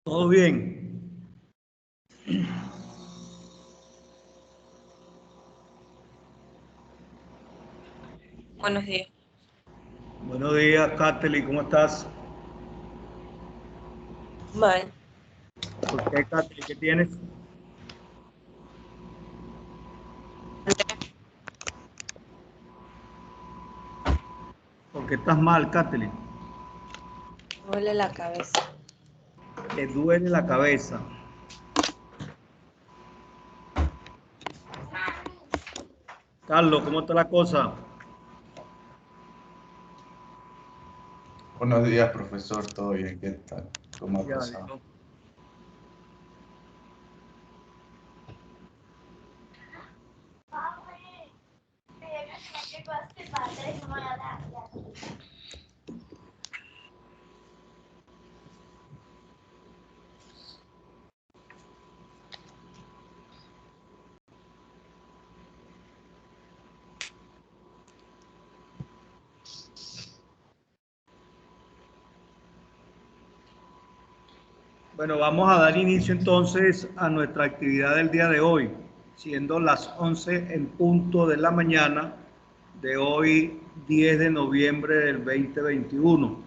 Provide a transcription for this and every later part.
Todo bien. Buenos días. Buenos días, Kately, ¿cómo estás? Mal. ¿Por qué, Kately? ¿Qué tienes? ¿Por qué estás mal, Kately? Me duele la cabeza. Te duele la cabeza. Carlos, ¿cómo está la cosa? Buenos días, profesor. ¿Todo bien? ¿Qué tal? ¿Cómo ha Ya, pasado? Dios. Bueno, vamos a dar inicio entonces a nuestra actividad del día de hoy, siendo las 11 en punto de la mañana de hoy, 10 de noviembre del 2021.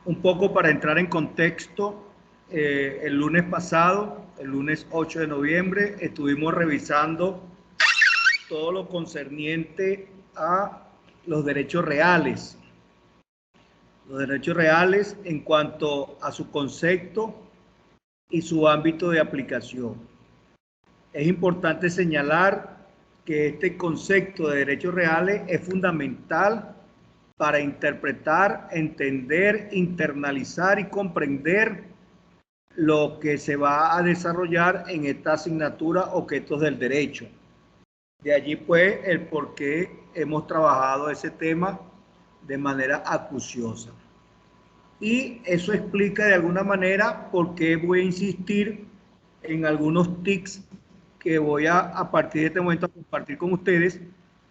Un poco para entrar en contexto, el lunes pasado, el lunes 8 de noviembre, estuvimos revisando todo lo concerniente a los derechos reales. Los derechos reales en cuanto a su concepto y su ámbito de aplicación. Es importante señalar que este concepto de derechos reales es fundamental para interpretar, entender, internalizar y comprender lo que se va a desarrollar en esta asignatura Objetos del Derecho. De allí pues el por qué hemos trabajado ese tema de manera acuciosa. Y eso explica de alguna manera por qué voy a insistir en algunos tics que voy a partir de este momento a compartir con ustedes,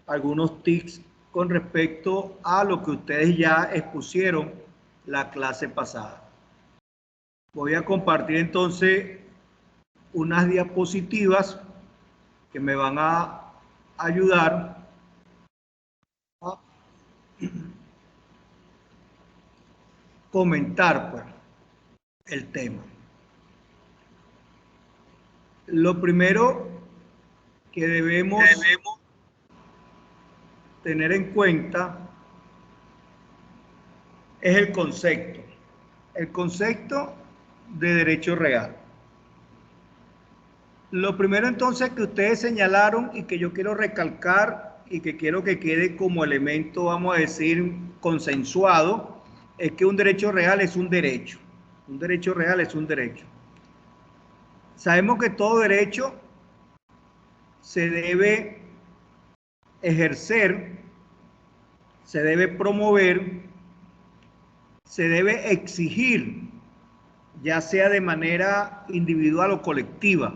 algunos tics con respecto a lo que ustedes ya expusieron la clase pasada. Voy a compartir entonces unas diapositivas que me van a ayudar a comentar pues, el tema. Lo primero que debemos tener en cuenta es el concepto de derecho real. Lo primero entonces que ustedes señalaron y que yo quiero recalcar y que quiero que quede como elemento, vamos a decir, consensuado, es que un derecho real es un derecho. Un derecho real es un derecho. Sabemos que todo derecho se debe ejercer, se debe promover, se debe exigir, ya sea de manera individual o colectiva.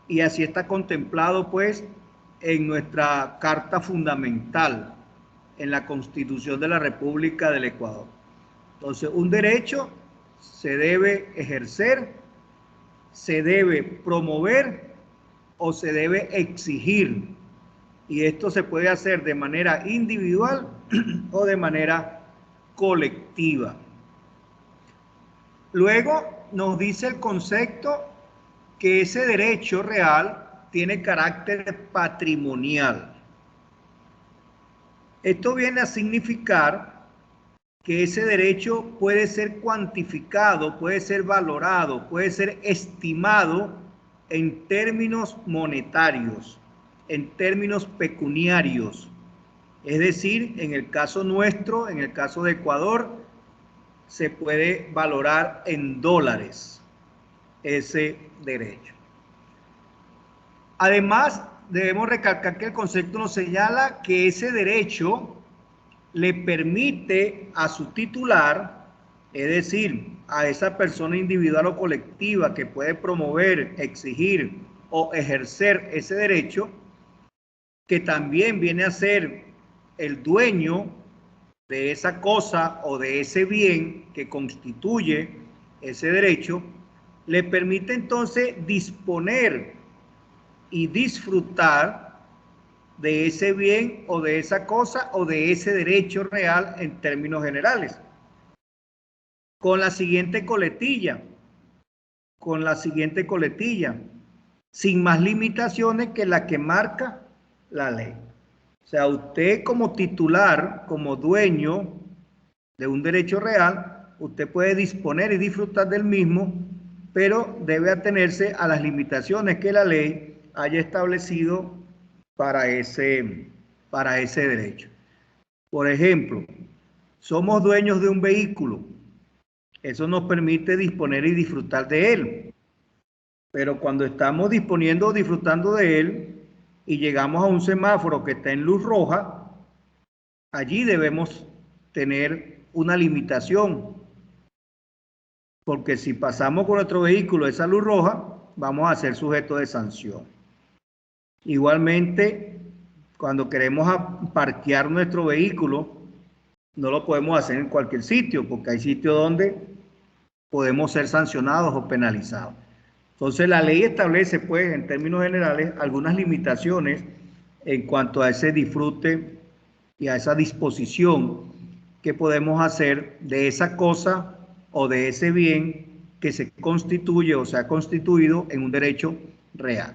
Y así está contemplado, pues, en nuestra Carta Fundamental, en la Constitución de la República del Ecuador. Entonces, un derecho se debe ejercer, se debe promover o se debe exigir. Y esto se puede hacer de manera individual o de manera colectiva. Luego nos dice el concepto que ese derecho real tiene carácter patrimonial. Esto viene a significar que ese derecho puede ser cuantificado, puede ser valorado, puede ser estimado en términos monetarios, en términos pecuniarios. Es decir, en el caso nuestro, en el caso de Ecuador, se puede valorar en dólares ese derecho. Además, debemos recalcar que el concepto nos señala que ese derecho le permite a su titular, es decir, a esa persona individual o colectiva que puede promover, exigir o ejercer ese derecho, que también viene a ser el dueño de esa cosa o de ese bien que constituye ese derecho, le permite entonces disponer y disfrutar de ese bien o de esa cosa o de ese derecho real en términos generales. Con la siguiente coletilla, sin más limitaciones que la que marca la ley. O sea, usted como titular, como dueño de un derecho real, usted puede disponer y disfrutar del mismo, pero debe atenerse a las limitaciones que la ley haya establecido para ese derecho. Por ejemplo, somos dueños de un vehículo. Eso nos permite disponer y disfrutar de él. Pero cuando estamos disponiendo o disfrutando de él y llegamos a un semáforo que está en luz roja, allí debemos tener una limitación. Porque si pasamos con nuestro vehículo esa luz roja, vamos a ser sujetos de sanción. Igualmente, cuando queremos parquear nuestro vehículo, no lo podemos hacer en cualquier sitio, porque hay sitios donde podemos ser sancionados o penalizados. Entonces, la ley establece, pues, en términos generales, algunas limitaciones en cuanto a ese disfrute y a esa disposición que podemos hacer de esa cosa o de ese bien que se constituye o se ha constituido en un derecho real.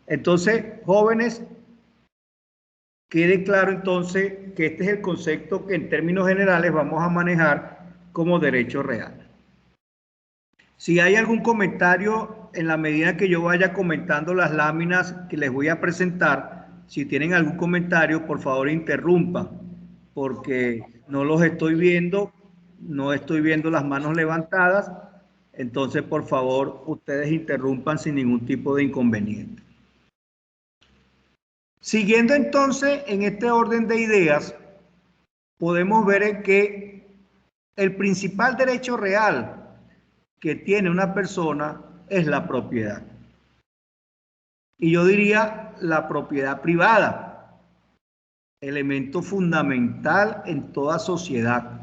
Entonces, jóvenes, quede claro entonces que este es el concepto que en términos generales vamos a manejar como derecho real. Si hay algún comentario, en la medida que yo vaya comentando las láminas que les voy a presentar, si tienen algún comentario, por favor interrumpan, porque no los estoy viendo, no estoy viendo las manos levantadas, entonces por favor ustedes interrumpan sin ningún tipo de inconveniente. Siguiendo entonces en este orden de ideas, podemos ver que el principal derecho real que tiene una persona es la propiedad. Y yo diría la propiedad privada, elemento fundamental en toda sociedad.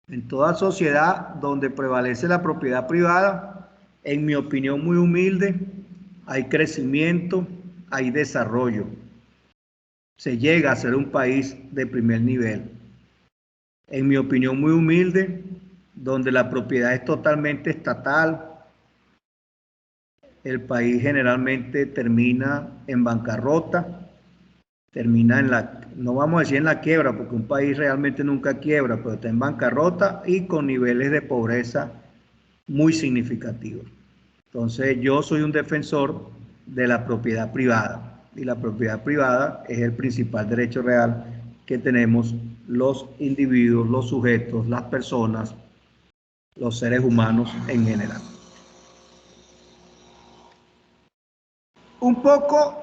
En toda sociedad donde prevalece la propiedad privada, en mi opinión muy humilde, hay crecimiento, hay desarrollo. Se llega a ser un país de primer nivel. En mi opinión muy humilde, donde la propiedad es totalmente estatal, el país generalmente termina en bancarrota, termina en no vamos a decir en la quiebra, porque un país realmente nunca quiebra, pero está en bancarrota y con niveles de pobreza muy significativos. Entonces yo soy un defensor de la propiedad privada, y la propiedad privada es el principal derecho real que tenemos los individuos, los sujetos, las personas, los seres humanos en general. Un poco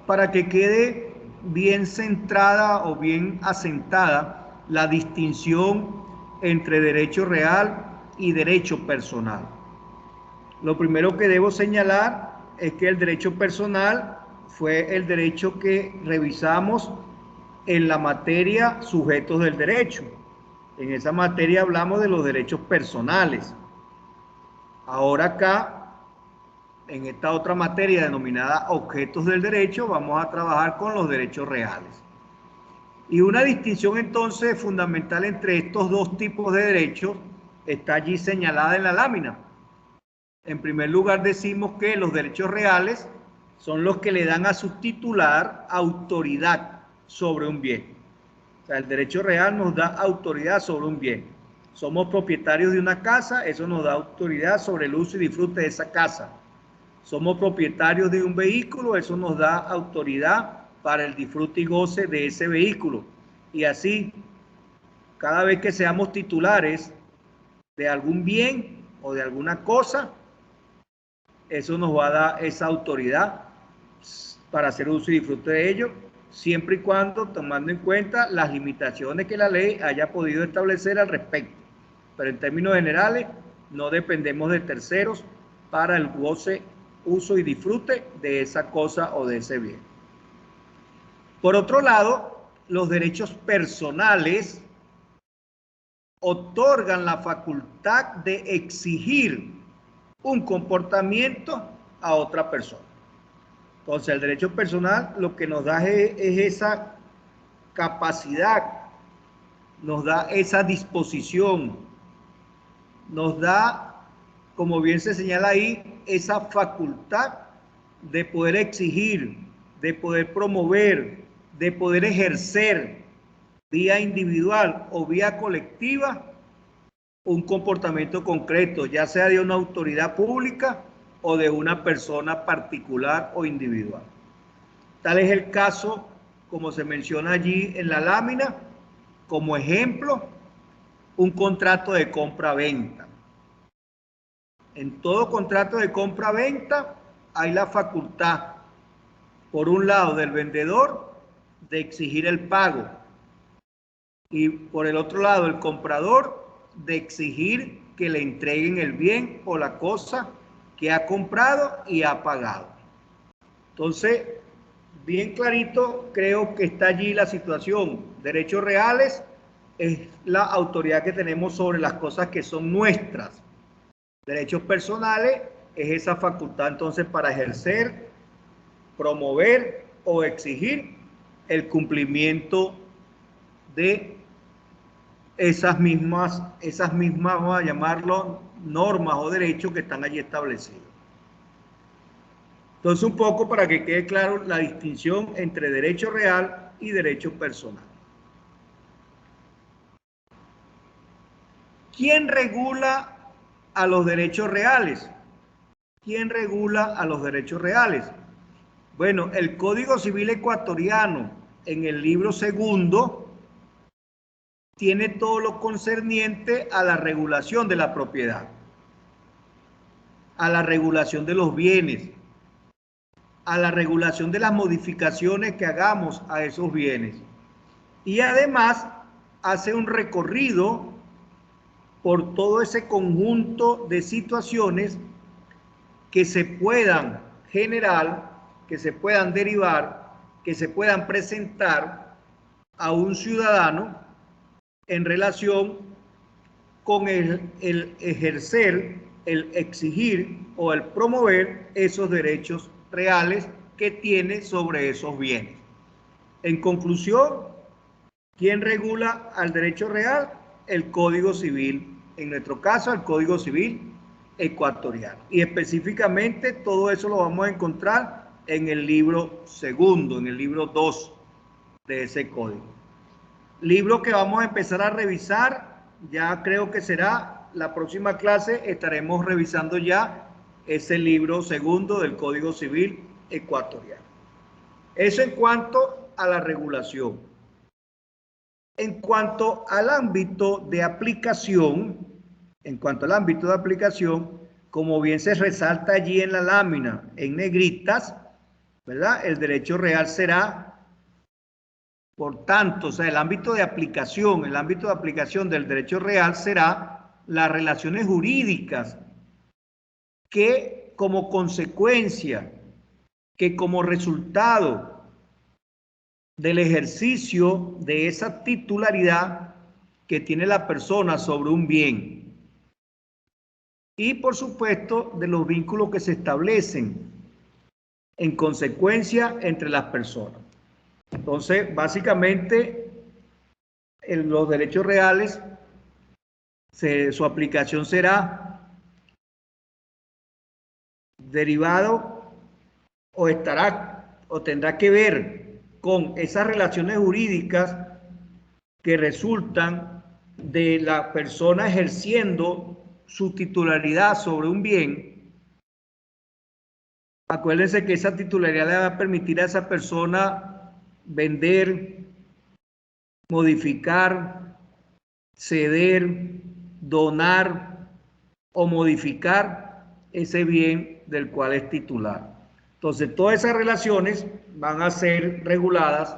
para que quede bien centrada o bien asentada la distinción entre derecho real y derecho personal. Lo primero que debo señalar es que el derecho personal fue el derecho que revisamos en la materia sujetos del derecho. En esa materia hablamos de los derechos personales. Ahora acá, en esta otra materia denominada objetos del derecho, vamos a trabajar con los derechos reales. Y una distinción entonces fundamental entre estos dos tipos de derechos está allí señalada en la lámina. En primer lugar decimos que los derechos reales son los que le dan a su titular autoridad sobre un bien. O sea, el derecho real nos da autoridad sobre un bien. Somos propietarios de una casa, eso nos da autoridad sobre el uso y disfrute de esa casa. Somos propietarios de un vehículo, eso nos da autoridad para el disfrute y goce de ese vehículo. Y así, cada vez que seamos titulares de algún bien o de alguna cosa, eso nos va a dar esa autoridad para hacer uso y disfrute de ello, siempre y cuando tomando en cuenta las limitaciones que la ley haya podido establecer al respecto. Pero en términos generales, no dependemos de terceros para el goce, uso y disfrute de esa cosa o de ese bien. Por otro lado, los derechos personales otorgan la facultad de exigir un comportamiento a otra persona. Entonces, el derecho personal lo que nos da es esa capacidad, nos da esa disposición, nos da, como bien se señala ahí, esa facultad de poder exigir, de poder promover, de poder ejercer vía individual o vía colectiva un comportamiento concreto, ya sea de una autoridad pública o de una persona particular o individual. Tal es el caso, como se menciona allí en la lámina, como ejemplo, un contrato de compra-venta. En todo contrato de compra-venta hay la facultad, por un lado, del vendedor de exigir el pago y por el otro lado, el comprador de exigir que le entreguen el bien o la cosa que ha comprado y ha pagado. Entonces, bien clarito, creo que está allí la situación. Derechos reales es la autoridad que tenemos sobre las cosas que son nuestras. Derechos personales es esa facultad entonces para ejercer, promover o exigir el cumplimiento de esas mismas, vamos a llamarlo, normas o derechos que están allí establecidos. Entonces, un poco para que quede claro la distinción entre derecho real y derecho personal. ¿Quién regula a los derechos reales? ¿Quién regula a los derechos reales? Bueno, el Código Civil ecuatoriano, en el libro segundo, tiene todo lo concerniente a la regulación de la propiedad, a la regulación de los bienes, a la regulación de las modificaciones que hagamos a esos bienes. Y además hace un recorrido por todo ese conjunto de situaciones que se puedan generar, que se puedan derivar, que se puedan presentar a un ciudadano en relación con el ejercer, el exigir o el promover esos derechos reales que tiene sobre esos bienes. En conclusión, ¿quién regula al derecho real? El Código Civil, en nuestro caso el Código Civil ecuatoriano. Y específicamente todo eso lo vamos a encontrar en el libro segundo, en el libro 2 de ese código. Libro que vamos a empezar a revisar, ya creo que será la próxima clase, estaremos revisando ya ese libro segundo del Código Civil ecuatoriano. Eso en cuanto a la regulación. En cuanto al ámbito de aplicación, como bien se resalta allí en la lámina, en negritas, ¿verdad? El derecho real será, por tanto, o sea, el ámbito de aplicación del derecho real será las relaciones jurídicas que como consecuencia, que como resultado del ejercicio de esa titularidad que tiene la persona sobre un bien y, por supuesto, de los vínculos que se establecen en consecuencia entre las personas. Entonces, básicamente, los derechos reales, su aplicación será derivado o tendrá que ver con esas relaciones jurídicas que resultan de la persona ejerciendo su titularidad sobre un bien. Acuérdense que esa titularidad le va a permitir a esa persona vender, modificar, ceder, donar o modificar ese bien del cual es titular. Entonces, todas esas relaciones van a ser reguladas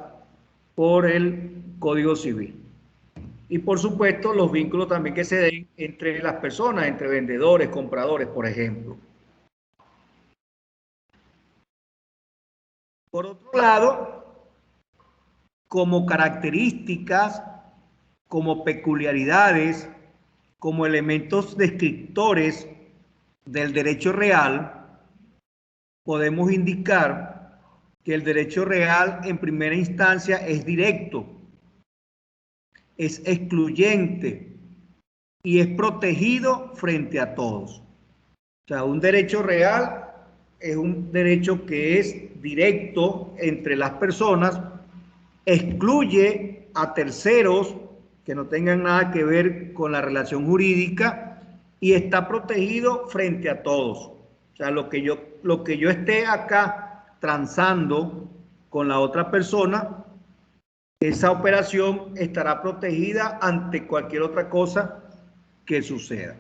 por el Código Civil. Y por supuesto, los vínculos también que se den entre las personas, entre vendedores, compradores, por ejemplo. Por otro lado, como características, como peculiaridades como elementos descriptores del derecho real, podemos indicar que el derecho real en primera instancia es directo, es excluyente y es protegido frente a todos. O sea, un derecho real es un derecho que es directo entre las personas, excluye a terceros que no tengan nada que ver con la relación jurídica y está protegido frente a todos. O sea, lo que yo esté acá transando con la otra persona, esa operación estará protegida ante cualquier otra cosa que suceda.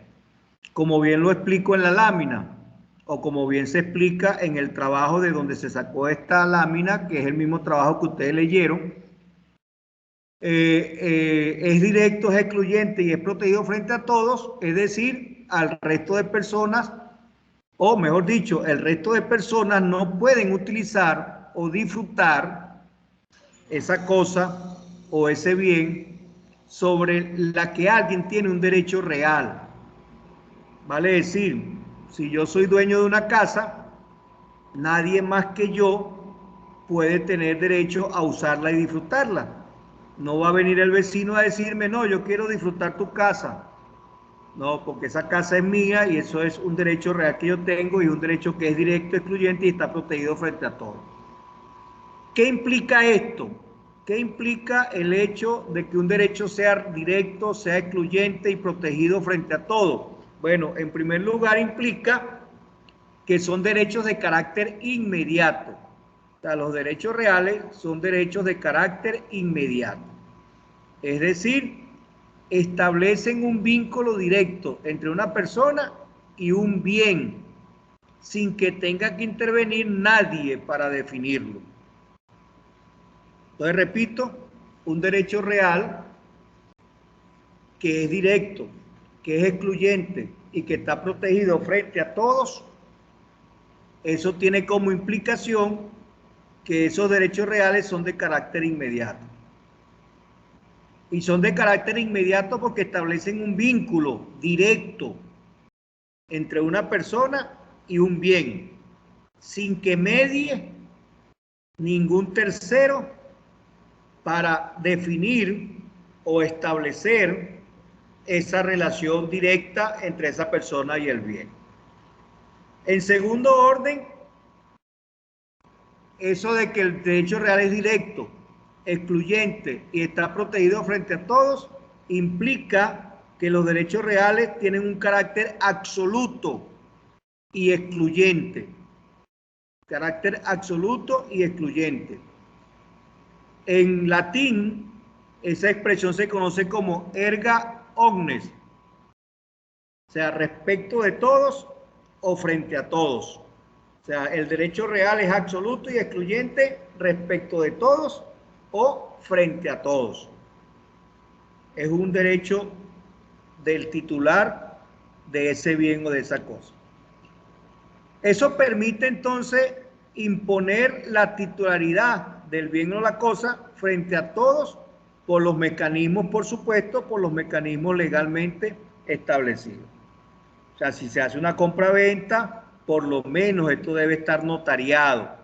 Como bien lo explico en la lámina, o como bien se explica en el trabajo de donde se sacó esta lámina, que es el mismo trabajo que ustedes leyeron, es directo, es excluyente y es protegido frente a todos, es decir, al resto de personas, o mejor dicho, el resto de personas no pueden utilizar o disfrutar esa cosa o ese bien sobre la que alguien tiene un derecho real. Vale decir, si yo soy dueño de una casa, nadie más que yo puede tener derecho a usarla y disfrutarla. No va a venir el vecino a decirme, no, yo quiero disfrutar tu casa. No, porque esa casa es mía y eso es un derecho real que yo tengo y un derecho que es directo, excluyente y está protegido frente a todos. ¿Qué implica esto? ¿Qué implica el hecho de que un derecho sea directo, sea excluyente y protegido frente a todo? Bueno, en primer lugar implica que son derechos de carácter inmediato. O sea, los derechos reales son derechos de carácter inmediato. Es decir, establecen un vínculo directo entre una persona y un bien, sin que tenga que intervenir nadie para definirlo. Entonces, repito, un derecho real que es directo, que es excluyente y que está protegido frente a todos, eso tiene como implicación que esos derechos reales son de carácter inmediato. Y son de carácter inmediato porque establecen un vínculo directo entre una persona y un bien, sin que medie ningún tercero para definir o establecer esa relación directa entre esa persona y el bien. En segundo orden, eso de que el derecho real es directo, excluyente y está protegido frente a todos, implica que los derechos reales tienen un carácter absoluto y excluyente. Carácter absoluto y excluyente. En latín, esa expresión se conoce como erga omnes, o sea, respecto de todos o frente a todos. O sea, el derecho real es absoluto y excluyente respecto de todos o frente a todos. Es un derecho del titular de ese bien o de esa cosa. Eso permite entonces imponer la titularidad del bien o la cosa frente a todos por los mecanismos, por supuesto, por los mecanismos legalmente establecidos. O sea, si se hace una compra-venta, por lo menos esto debe estar notariado.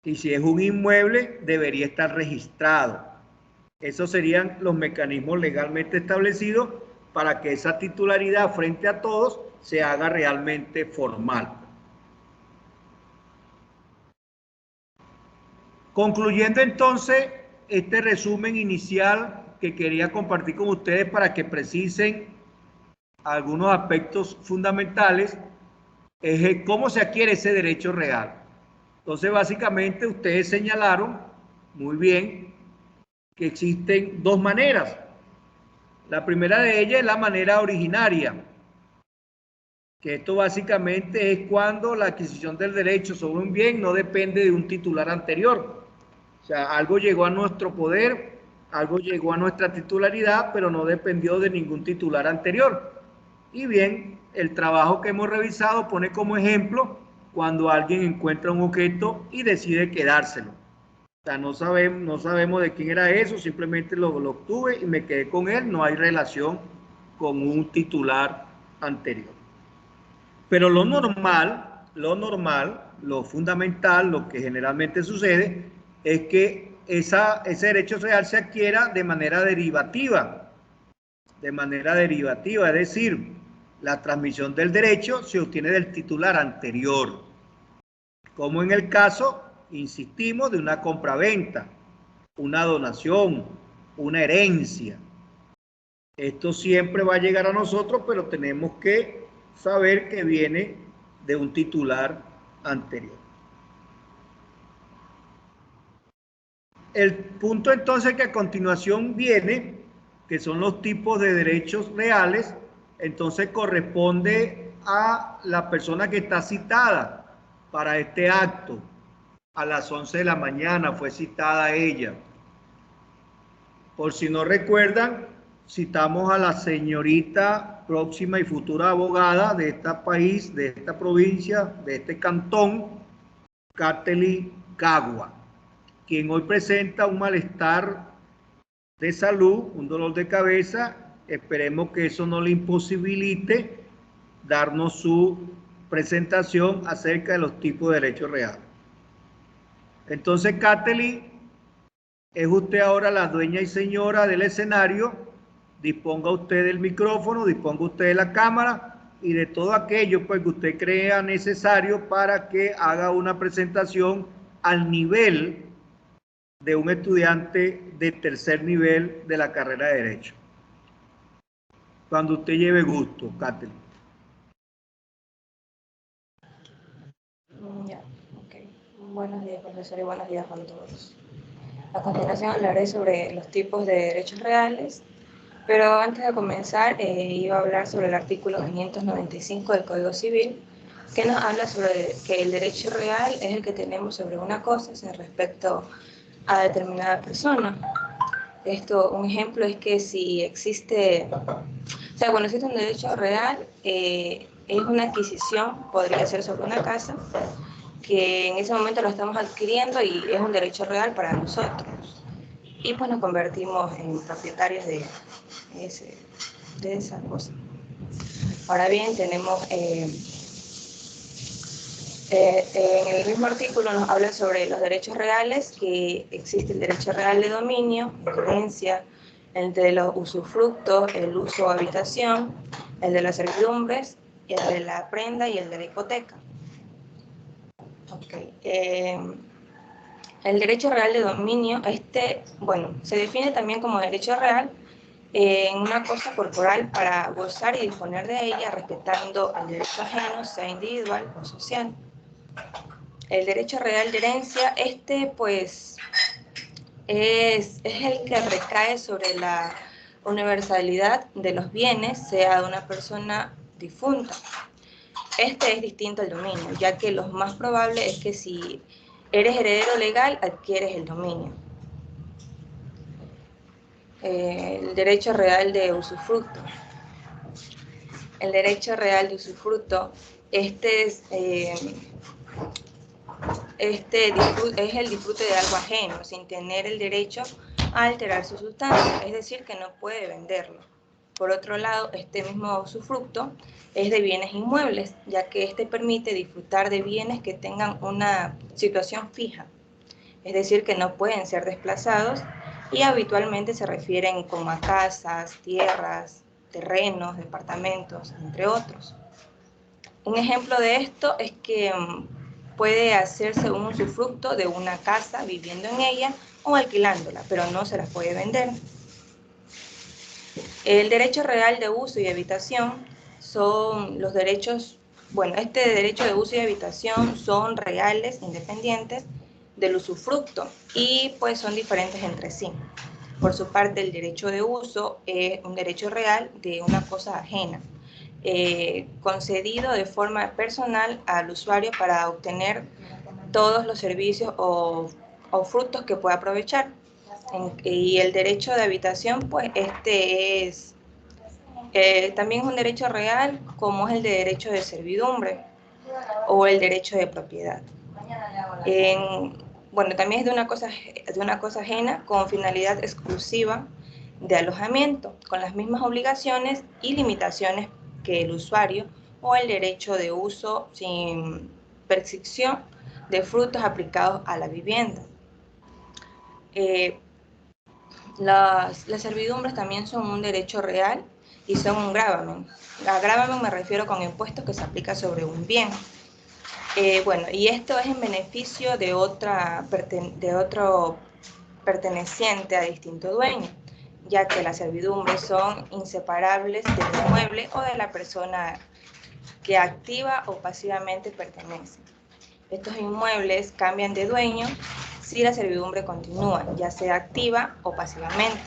Y si es un inmueble, debería estar registrado. Esos serían los mecanismos legalmente establecidos para que esa titularidad frente a todos se haga realmente formal. Concluyendo entonces este resumen inicial que quería compartir con ustedes para que precisen algunos aspectos fundamentales, es cómo se adquiere ese derecho real. Entonces, básicamente, ustedes señalaron muy bien que existen dos maneras. La primera de ellas es la manera originaria, que esto básicamente es cuando la adquisición del derecho sobre un bien no depende de un titular anterior. O sea, algo llegó a nuestro poder, algo llegó a nuestra titularidad, pero no dependió de ningún titular anterior. Y bien, el trabajo que hemos revisado pone como ejemplo cuando alguien encuentra un objeto y decide quedárselo. O sea, no sabemos de quién era eso, simplemente lo obtuve y me quedé con él, no hay relación con un titular anterior. Pero lo normal, lo fundamental, lo que generalmente sucede es que ese derecho real se adquiera de manera derivativa. Es decir, la transmisión del derecho se obtiene del titular anterior, como en el caso, insistimos, de una compraventa, una donación, una herencia. Esto siempre va a llegar a nosotros, pero tenemos que saber que viene de un titular anterior. El punto entonces que a continuación viene, que son los tipos de derechos reales, entonces corresponde a la persona que está citada para este acto. A las 11 de la mañana fue citada ella. Por si no recuerdan, citamos a la señorita próxima y futura abogada de este país, de esta provincia, de este cantón, Kately Cagua, quien hoy presenta un malestar de salud, un dolor de cabeza. Esperemos que eso no le imposibilite darnos su presentación acerca de los tipos de derechos reales. Entonces, Kately, es usted ahora la dueña y señora del escenario. Disponga usted del micrófono, disponga usted de la cámara y de todo aquello pues, que usted crea necesario para que haga una presentación al nivel de un estudiante de tercer nivel de la carrera de Derecho. Cuando usted lleve gusto, Kately. Ya, ok. Buenos días, profesor, y buenos días con todos. A continuación hablaré sobre los tipos de derechos reales, pero antes de comenzar iba a hablar sobre el artículo 595 del Código Civil, que nos habla sobre que el derecho real es el que tenemos sobre una cosa sin respecto a determinada persona. Un ejemplo es que si existe, cuando existe un derecho real, es una adquisición, podría ser sobre una casa, que en ese momento lo estamos adquiriendo y es un derecho real para nosotros. Y pues nos convertimos en propietarios de esa cosa. Ahora bien, tenemos, en el mismo artículo nos habla sobre los derechos reales, que existe el derecho real de dominio, herencia, el de los usufructos, el uso o habitación, el de las servidumbres, el de la prenda y el de la hipoteca. El derecho real de dominio, se define también como derecho real en una cosa corporal para gozar y disponer de ella, respetando el derecho ajeno, sea individual o social. El derecho real de herencia, pues, es el que recae sobre la universalidad de los bienes, sea de una persona difunta. Este es distinto al dominio, ya que lo más probable es que si eres heredero legal, adquieres el dominio. El derecho real de usufructo. El derecho real de usufructo, es el disfrute de algo ajeno, sin tener el derecho a alterar su sustancia, es decir, que no puede venderlo. Por otro lado, este mismo usufructo es de bienes inmuebles, ya que permite disfrutar de bienes que tengan una situación fija, es decir, que no pueden ser desplazados, y habitualmente se refieren como a casas, tierras, terrenos, departamentos, entre otros. Un ejemplo de esto es que puede hacerse un usufructo de una casa viviendo en ella o alquilándola, pero no se la puede vender. El derecho real de uso y habitación son los derechos, este derecho de uso y habitación son reales, independientes del usufructo y pues son diferentes entre sí. Por su parte, el derecho de uso es un derecho real de una cosa ajena, concedido de forma personal al usuario para obtener todos los servicios o frutos que pueda aprovechar. Y el derecho de habitación, pues también es un derecho real, como es el de derecho de servidumbre o el derecho de propiedad. También es de una cosa ajena con finalidad exclusiva de alojamiento, con las mismas obligaciones y limitaciones que el usuario, o el derecho de uso sin prescripción de frutos aplicados a la vivienda. Las servidumbres también son un derecho real y son un gravamen. A gravamen me refiero con impuestos que se aplica sobre un bien. Bueno, y esto es en beneficio de otro perteneciente a distinto dueño, ya que las servidumbres son inseparables del inmueble o de la persona que activa o pasivamente pertenece. Estos inmuebles cambian de dueño si la servidumbre continúa, ya sea activa o pasivamente.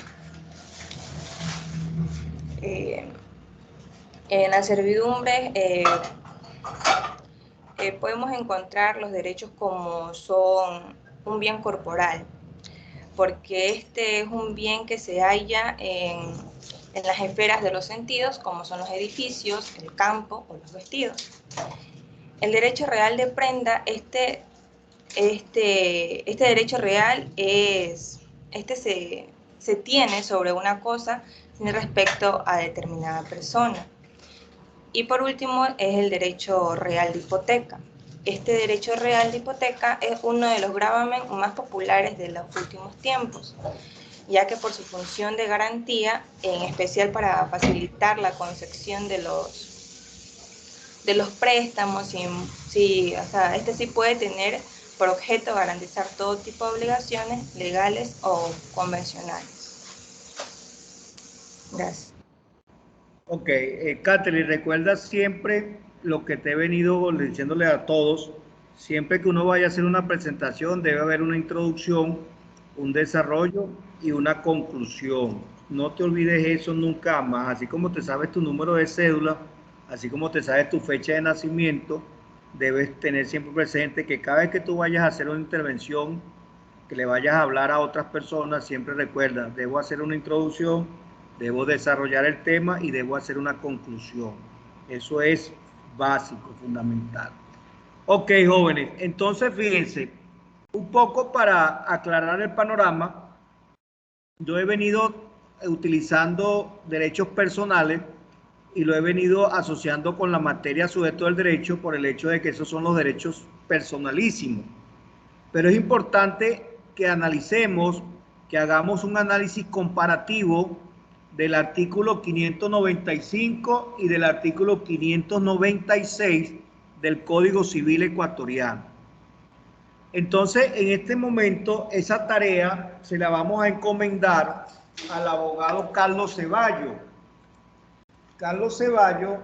En la servidumbre podemos encontrar los derechos como son un bien corporal, porque este es un bien que se halla en las esferas de los sentidos, como son los edificios, el campo o los vestidos. El derecho real de prenda, este derecho real se tiene sobre una cosa sin respecto a determinada persona. Y por último es el derecho real de hipoteca. Este derecho real de hipoteca es uno de los gravamen más populares de los últimos tiempos, ya que por su función de garantía, en especial para facilitar la concesión de los préstamos, este sí puede tener por objeto garantizar todo tipo de obligaciones legales o convencionales. Gracias. Ok, Katherine, recuerda siempre lo que te he venido diciéndole a todos. Siempre que uno vaya a hacer una presentación debe haber una introducción, un desarrollo y una conclusión. No te olvides eso nunca más. Así como te sabes tu número de cédula, así como te sabes tu fecha de nacimiento, debes tener siempre presente que cada vez que tú vayas a hacer una intervención, que le vayas a hablar a otras personas, siempre recuerda, debo hacer una introducción, debo desarrollar el tema y debo hacer una conclusión. Eso es básico, fundamental. Ok, jóvenes, entonces fíjense, un poco para aclarar el panorama, yo he venido utilizando derechos personales y lo he venido asociando con la materia sujeto del derecho por el hecho de que esos son los derechos personalísimos. Pero es importante que analicemos, que hagamos un análisis comparativo del artículo 595 y del artículo 596 del Código Civil ecuatoriano. Entonces, en este momento, esa tarea se la vamos a encomendar al abogado Carlos Ceballos. Carlos Ceballos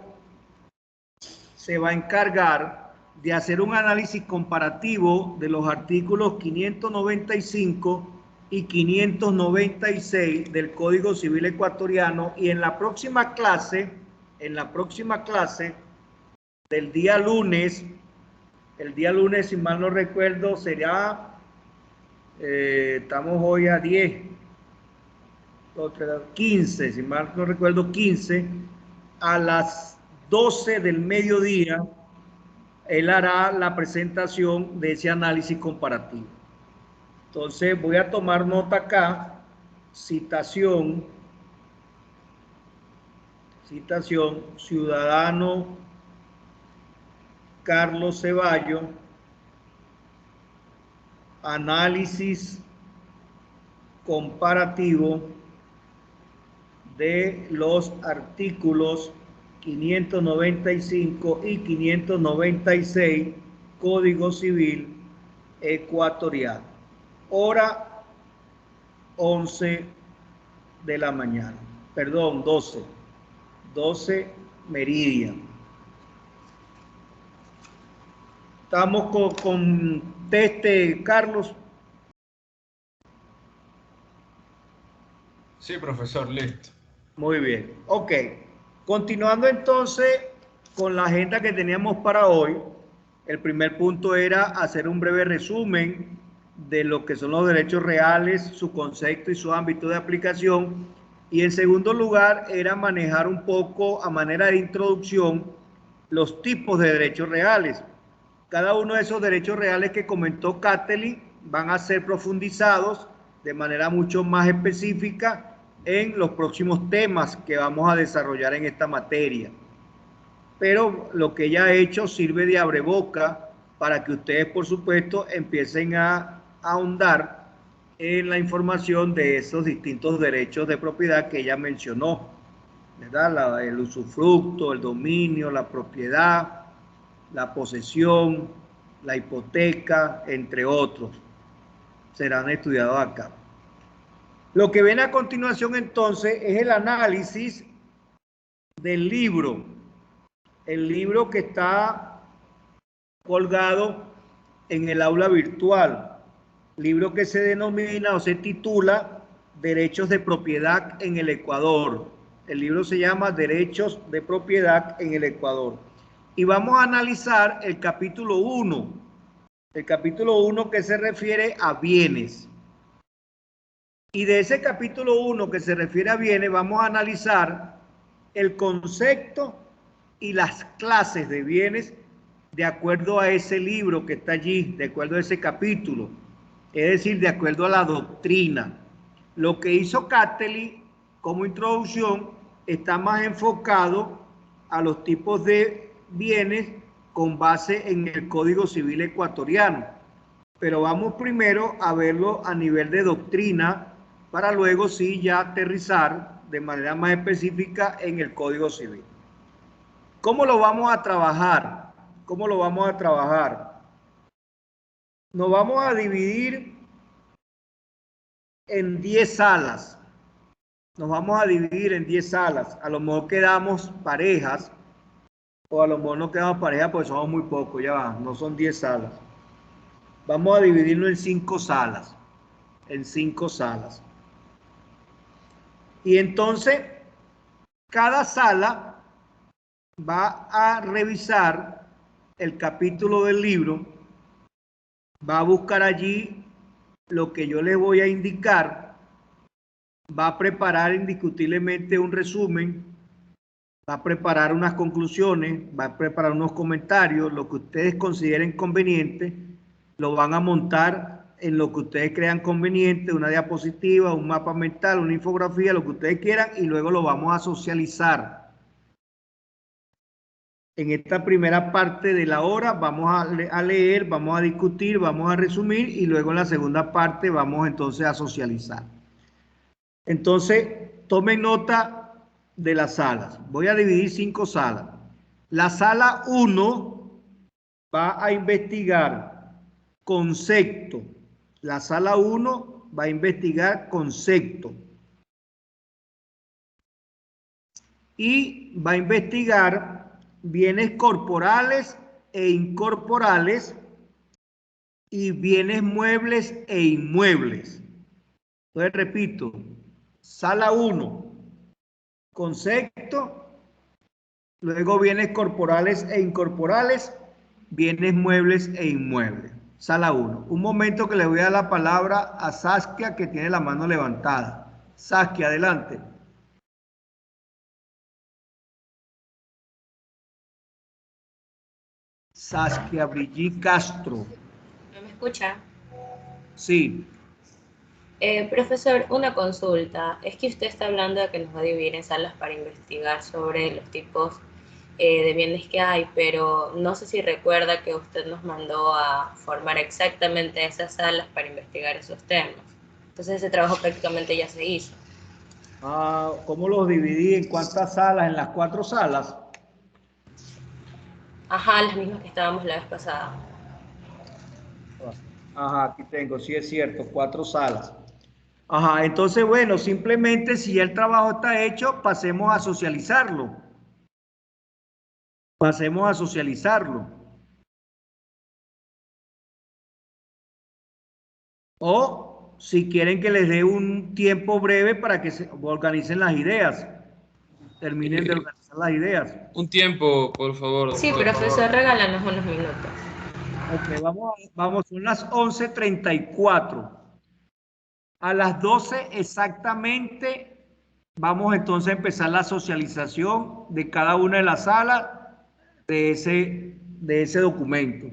se va a encargar de hacer un análisis comparativo de los artículos 595 y 596 del Código Civil ecuatoriano, y en la próxima clase del día lunes, el día lunes, si mal no recuerdo, será, estamos hoy a 10, 15, si mal no recuerdo, 15, a las 12 del mediodía, él hará la presentación de ese análisis comparativo. Entonces voy a tomar nota acá, citación, ciudadano Carlos Ceballos, análisis comparativo de los artículos 595 y 596 Código Civil ecuatoriano. Hora 11 de la mañana, perdón, 12 meridian. Estamos con teste, Carlos. Sí, profesor, listo. Muy bien, ok. Continuando entonces con la agenda que teníamos para hoy, el primer punto era hacer un breve resumen de lo que son los derechos reales, su concepto y su ámbito de aplicación. Y en segundo lugar era manejar un poco a manera de introducción los tipos de derechos reales. Cada uno de esos derechos reales que comentó Katherine van a ser profundizados de manera mucho más específica en los próximos temas que vamos a desarrollar en esta materia. Pero lo que ella ha hecho sirve de abreboca para que ustedes, por supuesto, empiecen a ahondar en la información de esos distintos derechos de propiedad que ella mencionó, ¿verdad? El usufructo, el dominio, la propiedad, la posesión, la hipoteca, entre otros. Serán estudiados acá. Lo que viene a continuación entonces es el análisis del libro. El libro que está colgado en el aula virtual. Libro que se denomina o se titula Derechos de Propiedad en el Ecuador. El libro se llama Derechos de Propiedad en el Ecuador. Y vamos a analizar el capítulo 1. El capítulo 1 que se refiere a bienes. Y de ese capítulo 1 que se refiere a bienes, vamos a analizar el concepto y las clases de bienes de acuerdo a ese libro que está allí, de acuerdo a ese capítulo, es decir, de acuerdo a la doctrina. Lo que hizo Catteli como introducción está más enfocado a los tipos de bienes con base en el Código Civil ecuatoriano. Pero vamos primero a verlo a nivel de doctrina para luego sí ya aterrizar de manera más específica en el Código Civil. ¿Cómo lo vamos a trabajar? ¿Cómo lo vamos a trabajar? Nos vamos a dividir en 10 salas. Nos vamos a dividir en 10 salas. A lo mejor quedamos parejas, o a lo mejor no quedamos parejas porque somos muy pocos, ya va, no son 10 salas. Vamos a dividirlo en 5 salas. En 5 salas. Y entonces, cada sala va a revisar el capítulo del libro, va a buscar allí lo que yo le voy a indicar, va a preparar indiscutiblemente un resumen, va a preparar unas conclusiones, va a preparar unos comentarios, lo que ustedes consideren conveniente, lo van a montar en lo que ustedes crean conveniente, una diapositiva, un mapa mental, una infografía, lo que ustedes quieran, y luego lo vamos a socializar. En esta primera parte de la hora vamos a leer, vamos a discutir, vamos a resumir y luego en la segunda parte vamos entonces a socializar. Entonces, tomen nota de las salas. Voy a dividir 5 salas. La sala 1 va a investigar concepto. La sala 1 va a investigar concepto. Y va a investigar bienes corporales e incorporales y bienes muebles e inmuebles. Entonces, repito, sala 1, concepto, luego bienes corporales e incorporales, bienes muebles e inmuebles. Sala 1. Un momento que le voy a dar la palabra a Saskia, que tiene la mano levantada. Saskia, adelante. Saskia Brigitte Castro. ¿No me escucha? Sí. Profesor, una consulta. Es que usted está hablando de que nos va a dividir en salas para investigar sobre los tipos de bienes que hay, pero no sé si recuerda que usted nos mandó a formar exactamente esas salas para investigar esos temas. Entonces ese trabajo prácticamente ya se hizo. ¿Cómo los dividí? ¿En cuántas salas? ¿En las 4 salas? Ajá, las mismas que estábamos la vez pasada. Ajá, aquí tengo, sí es cierto, 4 salas. Ajá, entonces, bueno, simplemente si el trabajo está hecho, pasemos a socializarlo. Pasemos a socializarlo. O si quieren que les dé un tiempo breve para que se organicen las ideas. Terminen de organizar las ideas. Un tiempo, por favor. Sí, profesor, regálanos unos minutos. Ok, vamos, son las 11:34. A las 12 exactamente vamos entonces a empezar la socialización de cada una de las salas de ese documento.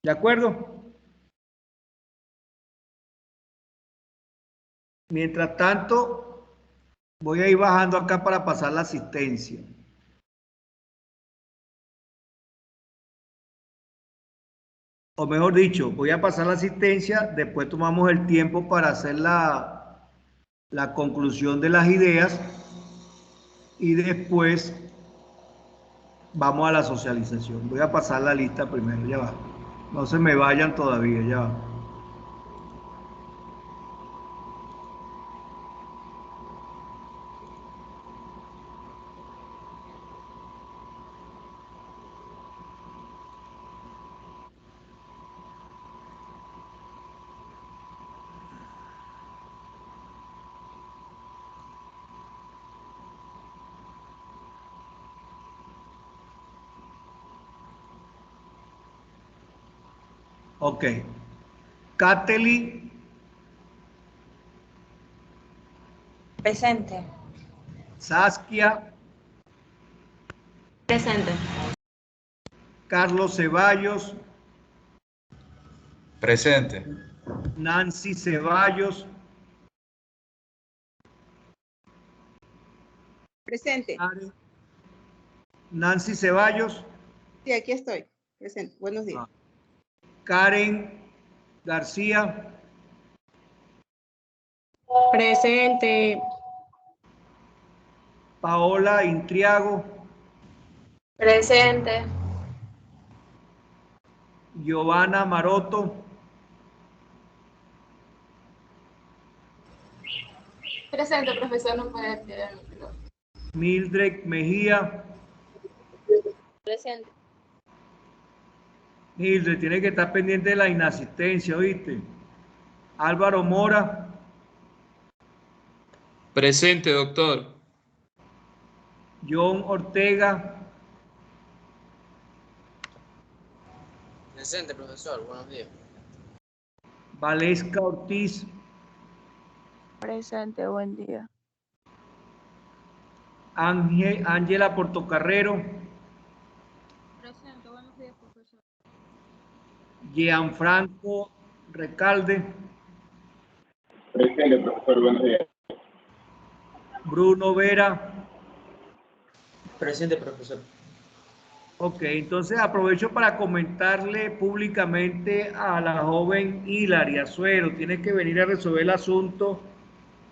¿De acuerdo? Mientras tanto, Voy a ir bajando acá para pasar la asistencia. O mejor dicho, voy a pasar la asistencia, después tomamos el tiempo para hacer la conclusión de las ideas y después vamos a la socialización. Voy a pasar la lista primero, ya va. No se me vayan todavía, ya va. Ok. Kateli, Presente. Saskia, Presente. Carlos Ceballos, Presente. Nancy Ceballos, Presente. Nancy Ceballos, Sí, aquí estoy. Presente. Buenos días. Karen García, Presente. Paola Intriago, Presente. Giovanna Maroto, Presente, profesor, no puede activar el micrófono. Mildred Mejía. Presente. Mildred, tiene que estar pendiente de la inasistencia, ¿oíste? Álvaro Mora, Presente, doctor. John Ortega, Presente, profesor. Buenos días. Valesca Ortiz, Presente, buen día. Ángela Portocarrero, Presente, buenos días, profesor. Gianfranco Recalde, Presente, profesor. Buenos días. Bruno Vera. Presente, profesor. Ok, entonces aprovecho para comentarle públicamente a la joven Hilary Azuero, tienes que venir a resolver el asunto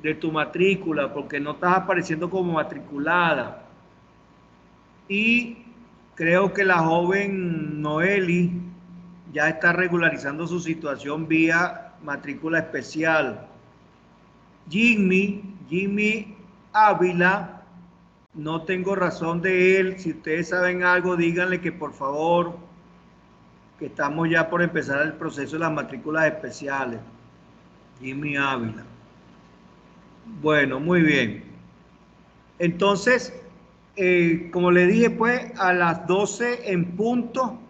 de tu matrícula porque no estás apareciendo como matriculada. Y creo que la joven Noeli ya está regularizando su situación vía matrícula especial. Jimmy Ávila, no tengo razón de él. Si ustedes saben algo, díganle que por favor, que estamos ya por empezar el proceso de las matrículas especiales. Jimmy Ávila. Bueno, muy bien. Entonces, como le dije, pues a las 12 en punto,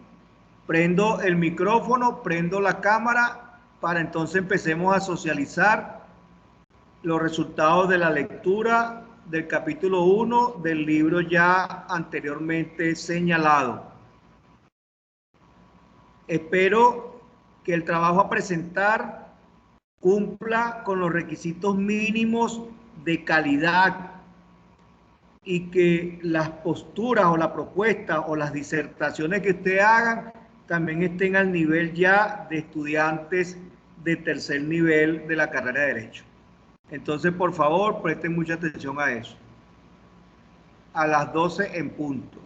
prendo el micrófono, prendo la cámara, para entonces empecemos a socializar los resultados de la lectura del capítulo 1 del libro ya anteriormente señalado. Espero que el trabajo a presentar cumpla con los requisitos mínimos de calidad y que las posturas o la propuesta o las disertaciones que usted hagan también estén al nivel ya de estudiantes de tercer nivel de la carrera de Derecho. Entonces, por favor, presten mucha atención a eso. A las 12 en punto.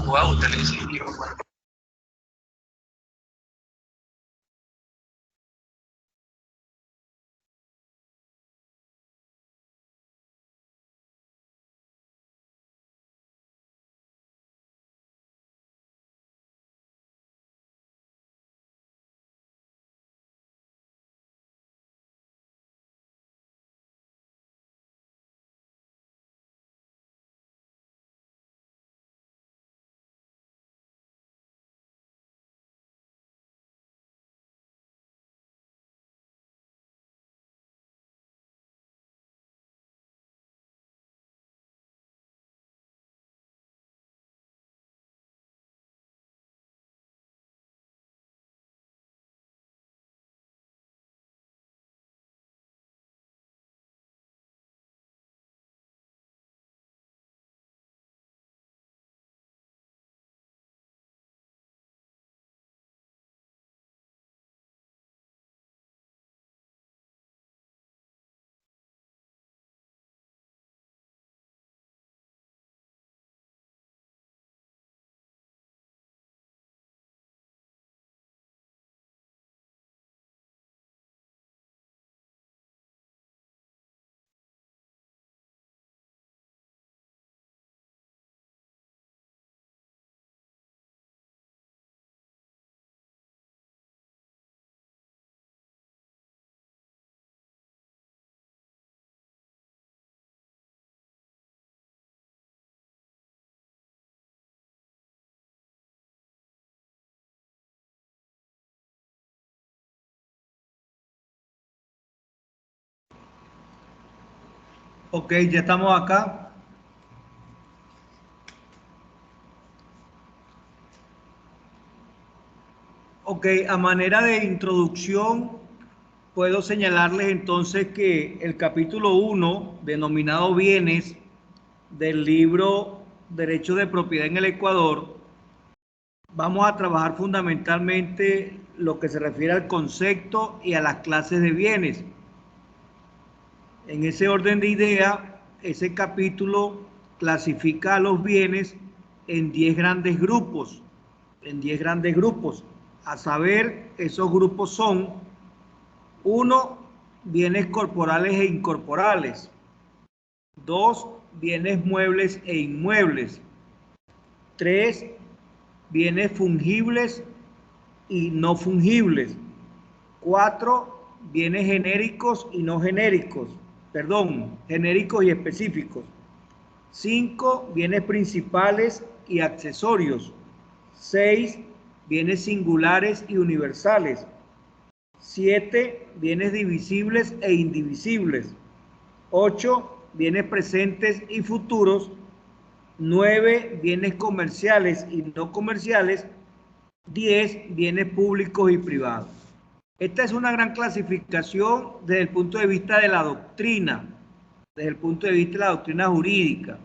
pueda utilizar. Ok, ya estamos acá. Ok, a manera de introducción, puedo señalarles entonces que el capítulo 1, denominado Bienes, del libro Derecho de Propiedad en el Ecuador, vamos a trabajar fundamentalmente lo que se refiere al concepto y a las clases de bienes. En ese orden de idea, ese capítulo clasifica a los bienes en 10 grandes grupos, a saber, esos grupos son: 1, bienes corporales e incorporales; 2, bienes muebles e inmuebles; 3, bienes fungibles y no fungibles; 4, bienes genéricos y no genéricos, genéricos y específicos; 5, bienes principales y accesorios; 6, bienes singulares y universales; 7, bienes divisibles e indivisibles; 8, bienes presentes y futuros; 9, bienes comerciales y no comerciales; 10, bienes públicos y privados. Esta es una gran clasificación desde el punto de vista de la doctrina, desde el punto de vista de la doctrina jurídica.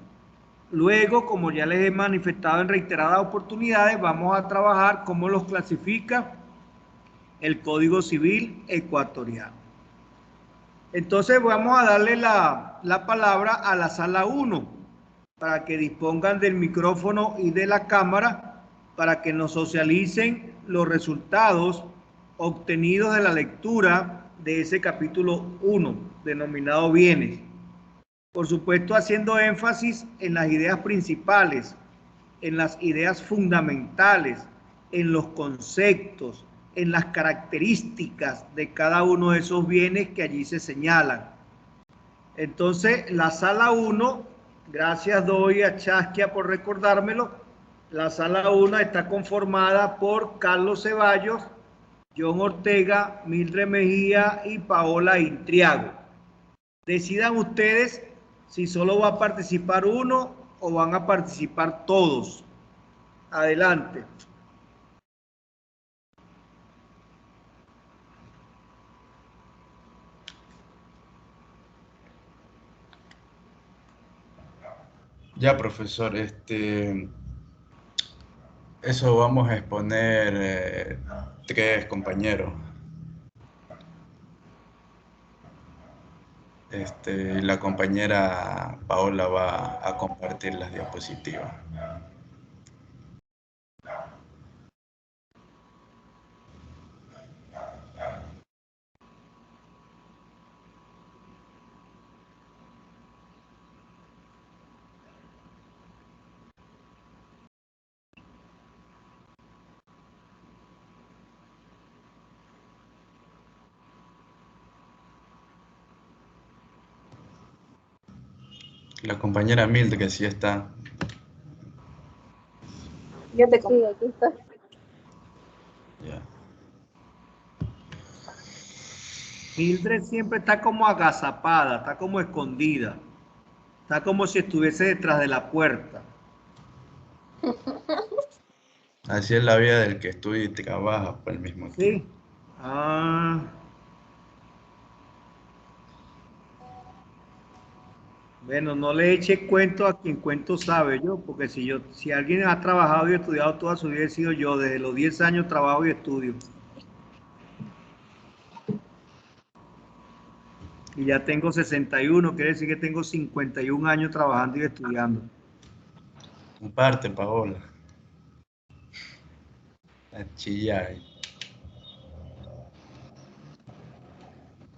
Luego, como ya les he manifestado en reiteradas oportunidades, vamos a trabajar cómo los clasifica el Código Civil ecuatoriano. Entonces vamos a darle la palabra a la sala 1 para que dispongan del micrófono y de la cámara para que nos socialicen los resultados obtenidos de la lectura de ese capítulo 1 denominado Bienes. Por supuesto, haciendo énfasis en las ideas principales, en las ideas fundamentales, en los conceptos, en las características de cada uno de esos bienes que allí se señalan. Entonces, la sala 1, gracias doy a Chasquia por recordármelo, la sala 1 está conformada por Carlos Ceballos, John Ortega, Mildred Mejía y Paola Intriago. Decidan ustedes si solo va a participar uno o van a participar todos. Adelante. Ya, profesor, eso vamos a exponer 3 compañeros. La compañera Paola va a compartir las diapositivas. La compañera Milde, que sí está. Yo te Sí, aquí estoy. Ya. Mildred siempre está como agazapada, está como escondida, está como si estuviese detrás de la puerta. Así es la vida del que estudia y trabaja por el mismo tiempo. Sí. Ah. Bueno, no le eche cuento a quien cuento sabe yo, porque si alguien ha trabajado y estudiado toda su vida he sido yo, desde los 10 años trabajo y estudio. Y ya tengo 61, quiere decir que tengo 51 años trabajando y estudiando. Comparte, Paola. La chilla ahí.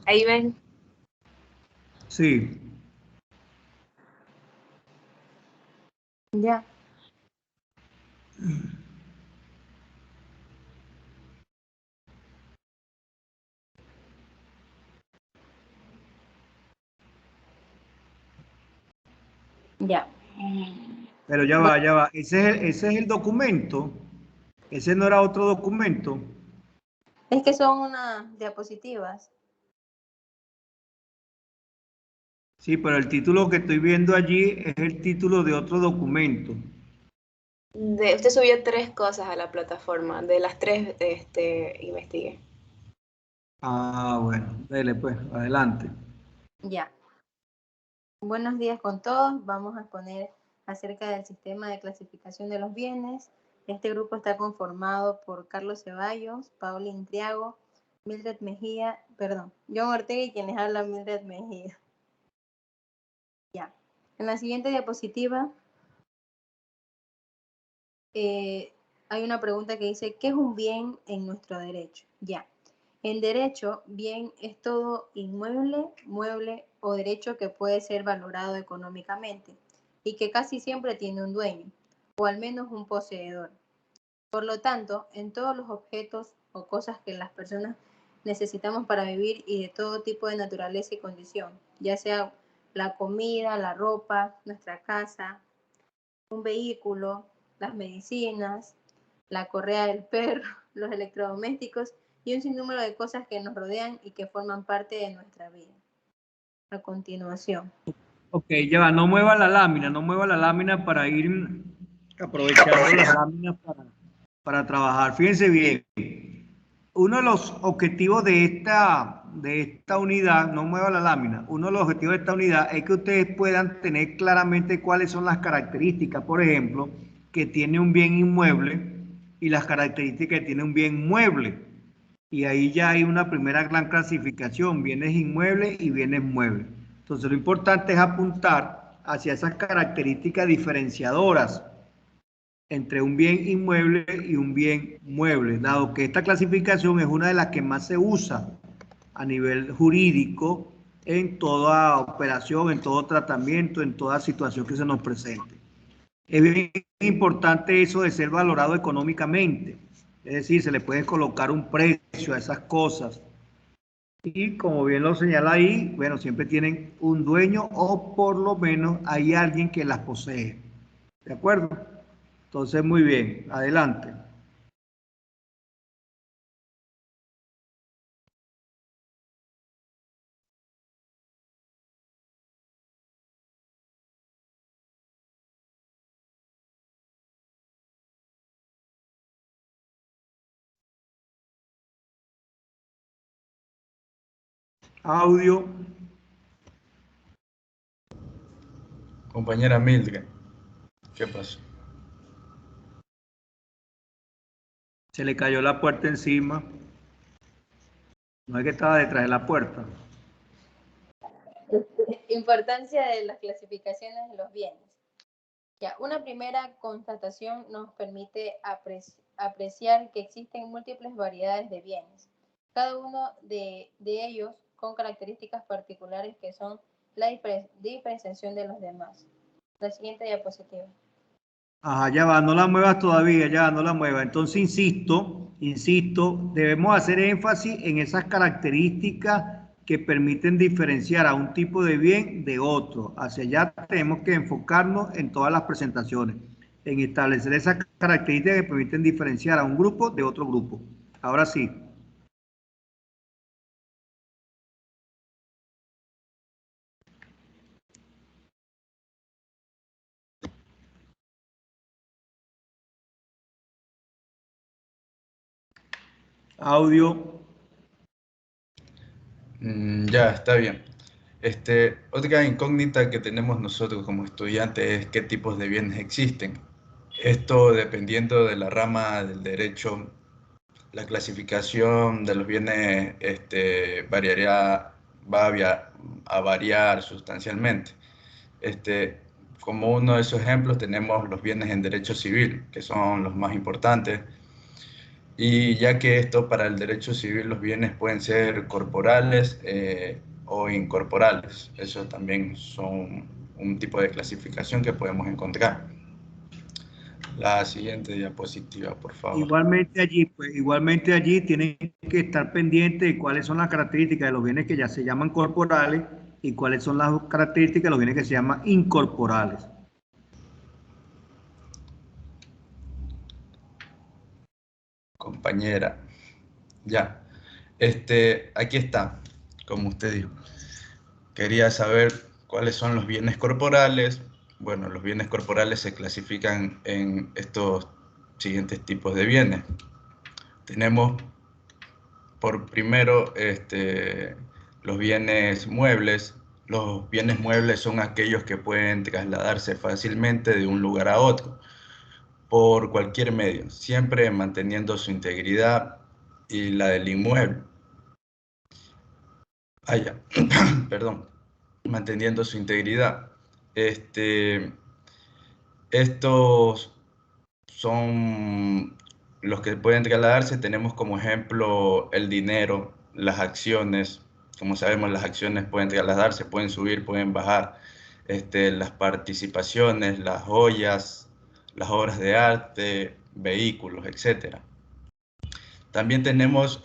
Ahí ven. Sí. Ya. Ya. Pero ya Bueno, va, ya va. Ese es el documento. Ese no era otro documento. es que son unas diapositivas. Sí, pero el título que estoy viendo allí es el título de otro documento. Usted subió 3 cosas a la plataforma. De las 3, investigué. Ah, bueno, dele pues, adelante. Ya. Buenos días con todos. Vamos a exponer acerca del sistema de clasificación de los bienes. Este grupo está conformado por Carlos Ceballos, Paulín Triago, Mildred Mejía, perdón, John Ortega y quienes hablan Mildred Mejía. Ya. En la siguiente diapositiva hay una pregunta que dice, ¿qué es un bien en nuestro derecho? Ya. En derecho, bien es todo inmueble, mueble o derecho que puede ser valorado económicamente y que casi siempre tiene un dueño, o al menos un poseedor. Por lo tanto, en todos los objetos o cosas que las personas necesitamos para vivir y de todo tipo de naturaleza y condición, ya sea la comida, la ropa, nuestra casa, un vehículo, las medicinas, la correa del perro, los electrodomésticos y un sinnúmero de cosas que nos rodean y que forman parte de nuestra vida. A continuación. Ok, ya va, no mueva la lámina para ir aprovechando las láminas para trabajar. Fíjense bien, uno de los objetivos de esta unidad, no mueva la lámina, uno de los objetivos de esta unidad es que ustedes puedan tener claramente cuáles son las características, por ejemplo, que tiene un bien inmueble y las características que tiene un bien mueble. Y ahí ya hay una primera gran clasificación, bienes inmuebles y bienes muebles. Entonces lo importante es apuntar hacia esas características diferenciadoras entre un bien inmueble y un bien mueble, dado que esta clasificación es una de las que más se usa a nivel jurídico en toda operación, en todo tratamiento, en toda situación que se nos presente. Es bien importante eso de ser valorado económicamente, es decir, se le puede colocar un precio a esas cosas. Y como bien lo señala ahí, bueno, siempre tienen un dueño o por lo menos hay alguien que las posee. ¿De acuerdo? Entonces, muy bien, adelante. Audio. Compañera Mildred, ¿qué pasó? Se le cayó la puerta encima. No es que estaba detrás de la puerta. Importancia de las clasificaciones de los bienes. Ya, una primera constatación nos permite apreciar que existen múltiples variedades de bienes, cada uno de ellos con características particulares que son la diferenciación de los demás. La siguiente diapositiva. Ajá, ya va, no la muevas todavía, ya no la muevas. Entonces, insisto, debemos hacer énfasis en esas características que permiten diferenciar a un tipo de bien de otro. Hacia allá tenemos que enfocarnos en todas las presentaciones, en establecer esas características que permiten diferenciar a un grupo de otro grupo. Ahora sí. Audio. Ya, está bien. Otra incógnita que tenemos nosotros como estudiantes es qué tipos de bienes existen. Esto dependiendo de la rama del derecho, la clasificación de los bienes va a variar sustancialmente. Como uno de esos ejemplos tenemos los bienes en derecho civil, que son los más importantes. Y ya que esto para el derecho civil los bienes pueden ser corporales o incorporales. Eso también son un tipo de clasificación que podemos encontrar. La siguiente diapositiva, por favor. Igualmente allí tienen que estar pendientes de cuáles son las características de los bienes que ya se llaman corporales y cuáles son las características de los bienes que se llaman incorporales. Compañera. Ya. Aquí está, como usted dijo. Quería saber cuáles son los bienes corporales. Bueno, los bienes corporales se clasifican en estos siguientes tipos de bienes. Tenemos por primero los bienes muebles. Los bienes muebles son aquellos que pueden trasladarse fácilmente de un lugar a otro por cualquier medio, siempre manteniendo su integridad y la del inmueble. Perdón, manteniendo su integridad. Estos son los que pueden trasladarse. Tenemos como ejemplo el dinero, las acciones. Como sabemos, las acciones pueden trasladarse, pueden subir, pueden bajar. Las participaciones, las joyas, las obras de arte, vehículos, etc. También tenemos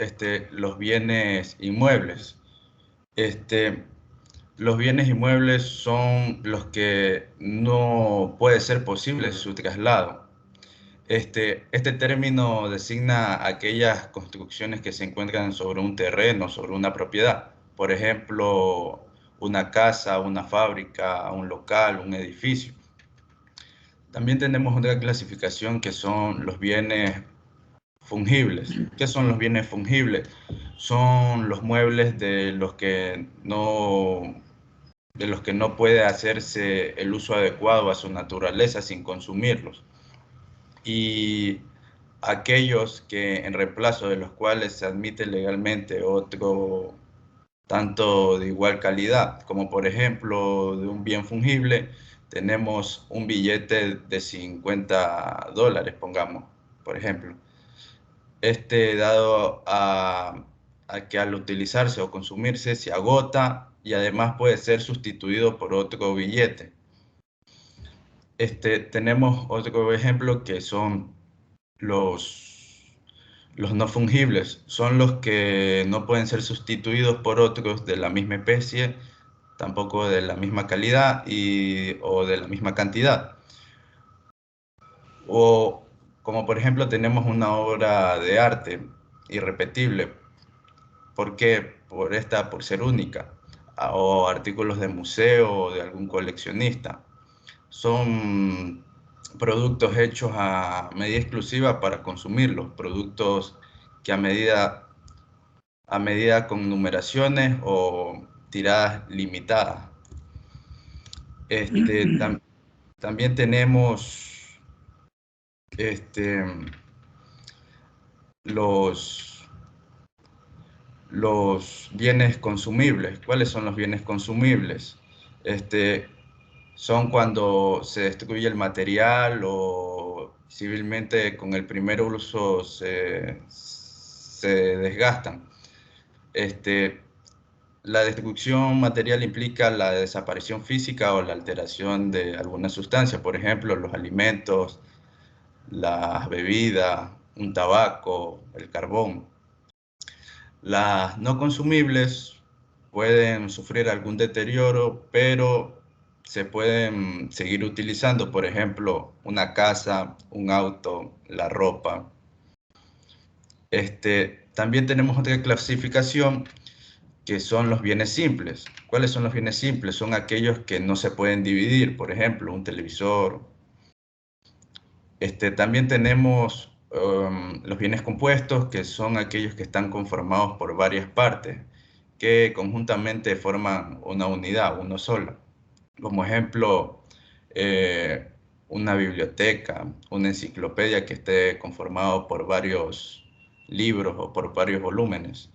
los bienes inmuebles. Los bienes inmuebles son los que no puede ser posible su traslado. Este término designa aquellas construcciones que se encuentran sobre un terreno, sobre una propiedad. Por ejemplo, una casa, una fábrica, un local, un edificio. También tenemos otra clasificación que son los bienes fungibles. ¿Qué son los bienes fungibles? Son los muebles de los que no puede hacerse el uso adecuado a su naturaleza sin consumirlos. Y aquellos que en reemplazo de los cuales se admite legalmente otro tanto de igual calidad, como por ejemplo de un bien fungible, tenemos un billete de $50, pongamos, por ejemplo. Dado a que al utilizarse o consumirse se agota y además puede ser sustituido por otro billete. Tenemos otro ejemplo que son los no fungibles. Son los que no pueden ser sustituidos por otros de la misma especie, tampoco de la misma calidad o de la misma cantidad. O como por ejemplo tenemos una obra de arte irrepetible. ¿Por qué? Por ser única. O artículos de museo o de algún coleccionista. Son productos hechos a medida exclusiva para consumirlos, productos que a medida con numeraciones o tiradas limitadas. También tenemos los bienes consumibles. ¿Cuáles son los bienes consumibles? Son cuando se destruye el material o civilmente con el primer uso se desgastan. La destrucción material implica la desaparición física o la alteración de alguna sustancia, por ejemplo, los alimentos, las bebidas, un tabaco, el carbón. Las no consumibles pueden sufrir algún deterioro, pero se pueden seguir utilizando, por ejemplo, una casa, un auto, la ropa. También tenemos otra clasificación que son los bienes simples. ¿Cuáles son los bienes simples? Son aquellos que no se pueden dividir, por ejemplo, un televisor. También tenemos los bienes compuestos, que son aquellos que están conformados por varias partes, que conjuntamente forman una unidad, uno solo. Como ejemplo, una biblioteca, una enciclopedia que esté conformado por varios libros o por varios volúmenes.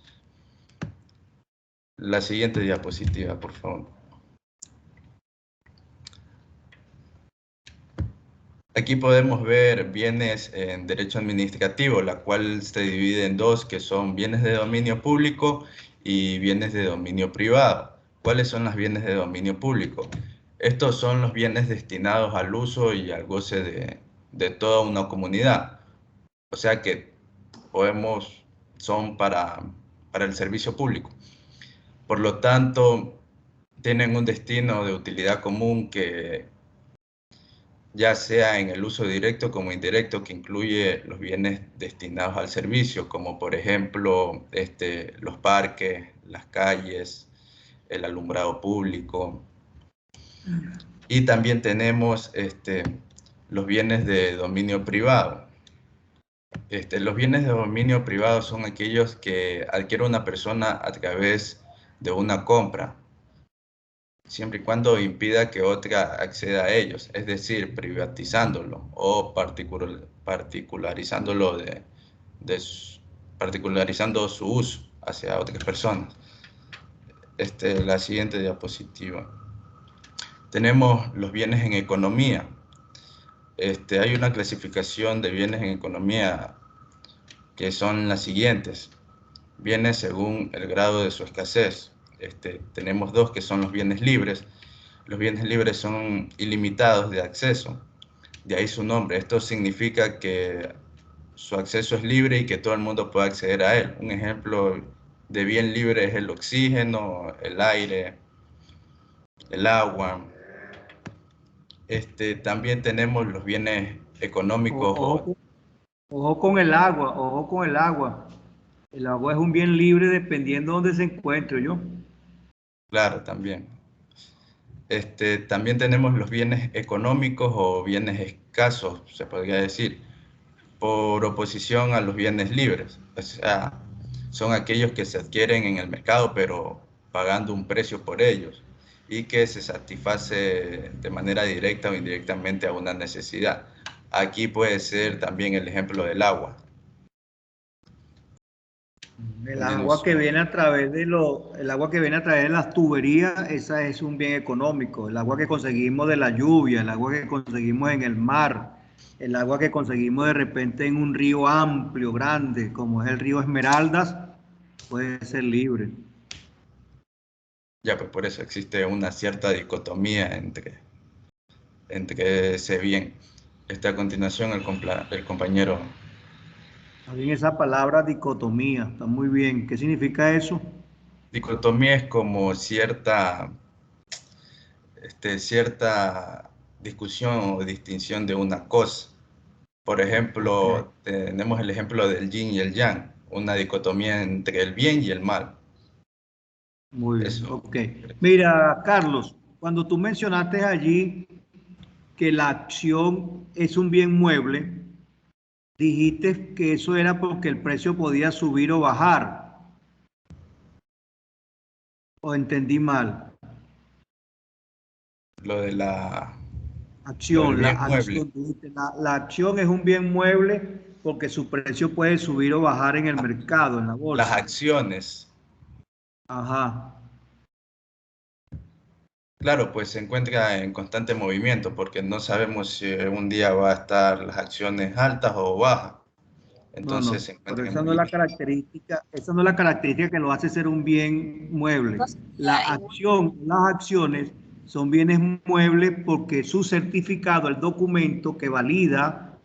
La siguiente diapositiva, por favor. Aquí podemos ver bienes en derecho administrativo, la cual se divide en dos, que son bienes de dominio público y bienes de dominio privado. ¿Cuáles son los bienes de dominio público? Estos son los bienes destinados al uso y al goce de toda una comunidad. O sea que son para el servicio público. Por lo tanto, tienen un destino de utilidad común que ya sea en el uso directo como indirecto, que incluye los bienes destinados al servicio, como por ejemplo los parques, las calles, el alumbrado público. Y también tenemos los bienes de dominio privado. Los bienes de dominio privado son aquellos que adquiere una persona a través de una compra, siempre y cuando impida que otra acceda a ellos, es decir, privatizándolo o particularizando su uso hacia otras personas. La siguiente diapositiva. Tenemos los bienes en economía. Hay una clasificación de bienes en economía que son las siguientes. Bienes según el grado de su escasez. Tenemos dos que son los bienes libres. Los bienes libres son ilimitados de acceso, de ahí su nombre. Esto significa que su acceso es libre y que todo el mundo puede acceder a él. Un ejemplo de bien libre es el oxígeno, el aire, el agua. También tenemos los bienes económicos. Ojo con el agua, ojo con el agua. El agua es un bien libre dependiendo de dónde se encuentre, ¿yo? Claro, también. También tenemos los bienes económicos o bienes escasos, se podría decir, por oposición a los bienes libres. O sea, son aquellos que se adquieren en el mercado, pero pagando un precio por ellos y que se satisface de manera directa o indirectamente a una necesidad. Aquí puede ser también el ejemplo del agua. El agua que viene a través de las tuberías, esa es un bien económico. El agua que conseguimos de la lluvia, el agua que conseguimos en el mar, el agua que conseguimos de repente en un río amplio, grande, como es el río Esmeraldas, puede ser libre. Ya, pues por eso existe una cierta dicotomía entre ese bien. A continuación el compañero. También esa palabra dicotomía, está muy bien. ¿Qué significa eso? Dicotomía es como cierta discusión o distinción de una cosa. Por ejemplo, tenemos el ejemplo del yin y el yang, una dicotomía entre el bien y el mal. Muy bien, ok. Mira, Carlos, cuando tú mencionaste allí que la acción es un bien mueble, dijiste que eso era porque el precio podía subir o bajar. ¿O entendí mal? Lo de la acción. La acción es un bien mueble porque su precio puede subir o bajar en el mercado, en la bolsa. Las acciones. Ajá. Claro, pues se encuentra en constante movimiento porque no sabemos si un día va a estar las acciones altas o bajas. Entonces se encuentra pero esa no es la característica que lo hace ser un bien mueble. Las acciones son bienes muebles porque su certificado, el documento que valida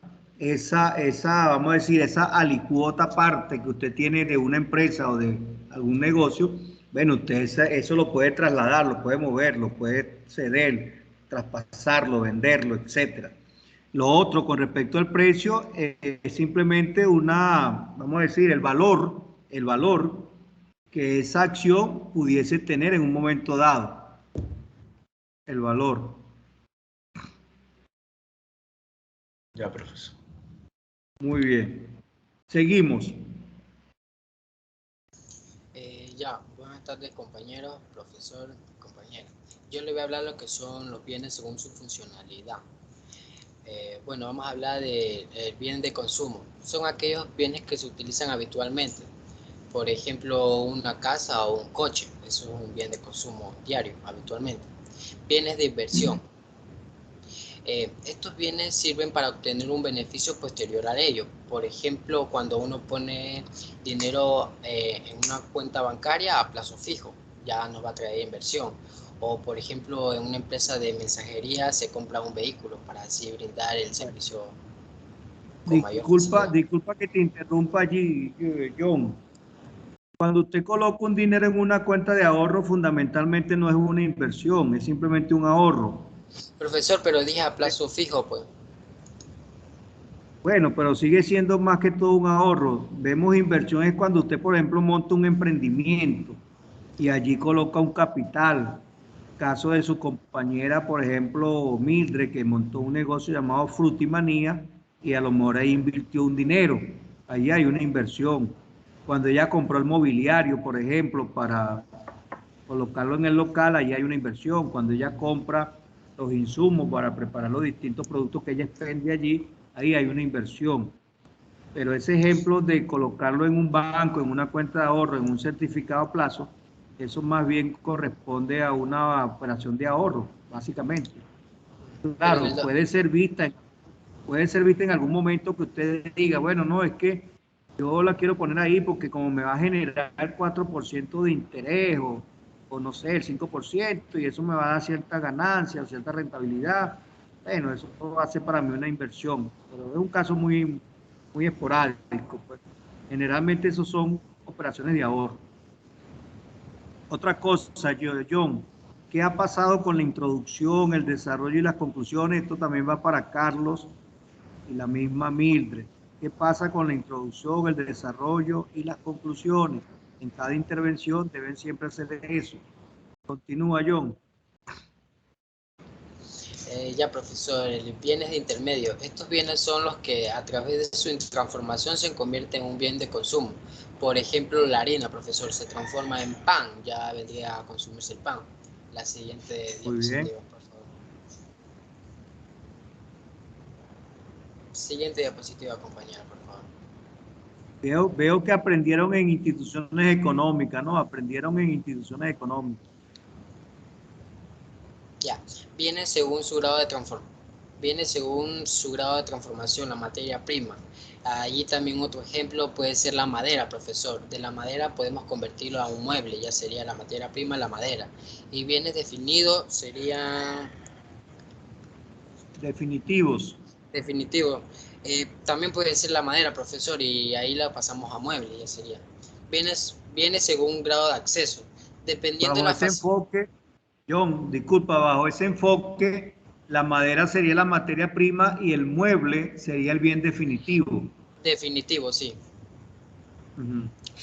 vamos a decir, esa alicuota parte que usted tiene de una empresa o de algún negocio, Bueno, usted eso lo puede trasladar, lo puede mover, lo puede ceder, traspasarlo, venderlo, etcétera. Lo otro, con respecto al precio, es simplemente vamos a decir, el valor que esa acción pudiese tener en un momento dado. El valor. Ya, profesor. Muy bien. Seguimos. Ya, buenas tardes compañeros, profesor, compañera. Yo le voy a hablar lo que son los bienes según su funcionalidad. Bueno, vamos a hablar de bienes de consumo. Son aquellos bienes que se utilizan habitualmente. Por ejemplo, una casa o un coche. Eso es un bien de consumo diario, habitualmente. Bienes de inversión. Estos bienes sirven para obtener un beneficio posterior a ello. Por ejemplo, cuando uno pone dinero en una cuenta bancaria a plazo fijo, ya nos va a traer inversión. O, por ejemplo, en una empresa de mensajería se compra un vehículo para así brindar el servicio con mayor facilidad. Disculpa que te interrumpa allí, John. Cuando usted coloca un dinero en una cuenta de ahorro, fundamentalmente no es una inversión, es simplemente un ahorro. Profesor, pero dije a plazo fijo, pues. Bueno, pero sigue siendo más que todo un ahorro. Vemos inversiones cuando usted, por ejemplo, monta un emprendimiento y allí coloca un capital. Caso de su compañera, por ejemplo, Mildred, que montó un negocio llamado Frutimanía y a lo mejor ahí invirtió un dinero. Ahí hay una inversión. Cuando ella compró el mobiliario, por ejemplo, para colocarlo en el local, ahí hay una inversión. Cuando ella compra los insumos para preparar los distintos productos que ella vende allí, ahí hay una inversión. Pero ese ejemplo de colocarlo en un banco, en una cuenta de ahorro, en un certificado a plazo, eso más bien corresponde a una operación de ahorro, básicamente. Claro, puede ser vista en algún momento que usted diga, bueno, no, es que yo la quiero poner ahí porque como me va a generar el 4% de interés o no sé, el 5% y eso me va a dar cierta ganancia o cierta rentabilidad. Bueno, eso va a ser para mí una inversión, pero es un caso muy esporádico. Pues. Generalmente esos son operaciones de ahorro. Otra cosa, John, ¿qué ha pasado con la introducción, el desarrollo y las conclusiones? Esto también va para Carlos y la misma Mildred. ¿Qué pasa con la introducción, el desarrollo y las conclusiones? En cada intervención deben siempre hacer eso. Continúa, John. Ya, profesor, bienes de intermedio. Estos bienes son los que a través de su transformación se convierten en un bien de consumo. Por ejemplo, la harina, profesor, se transforma en pan. Ya vendría a consumirse el pan. La siguiente Muy bien. diapositiva, por favor. Siguiente diapositiva, compañera, por favor. Veo que aprendieron en instituciones económicas, ¿no? Aprendieron en instituciones económicas. Ya, viene según su grado de transformación la materia prima. Allí también otro ejemplo puede ser la madera, profesor. De la madera podemos convertirlo a un mueble, ya sería la materia prima, la madera. Y bienes definidos sería... Definitivos. Definitivo. También puede ser la madera, profesor, y ahí la pasamos a mueble, ya sería. Viene según un grado de acceso. Dependiendo de la Ese enfoque, John, disculpa, bajo ese enfoque, la madera sería la materia prima y el mueble sería el bien definitivo. Definitivo, sí.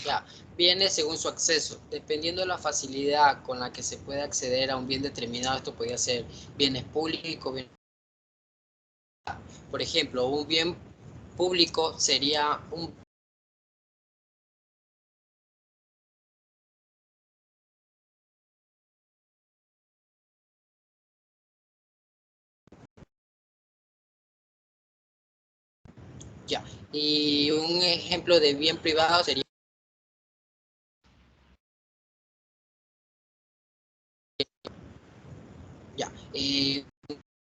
Ya, viene según su acceso. Dependiendo de la facilidad con la que se puede acceder a un bien determinado, esto podría ser bienes públicos. Por ejemplo, un bien público sería un... Ya, y un ejemplo de bien privado sería... Ya,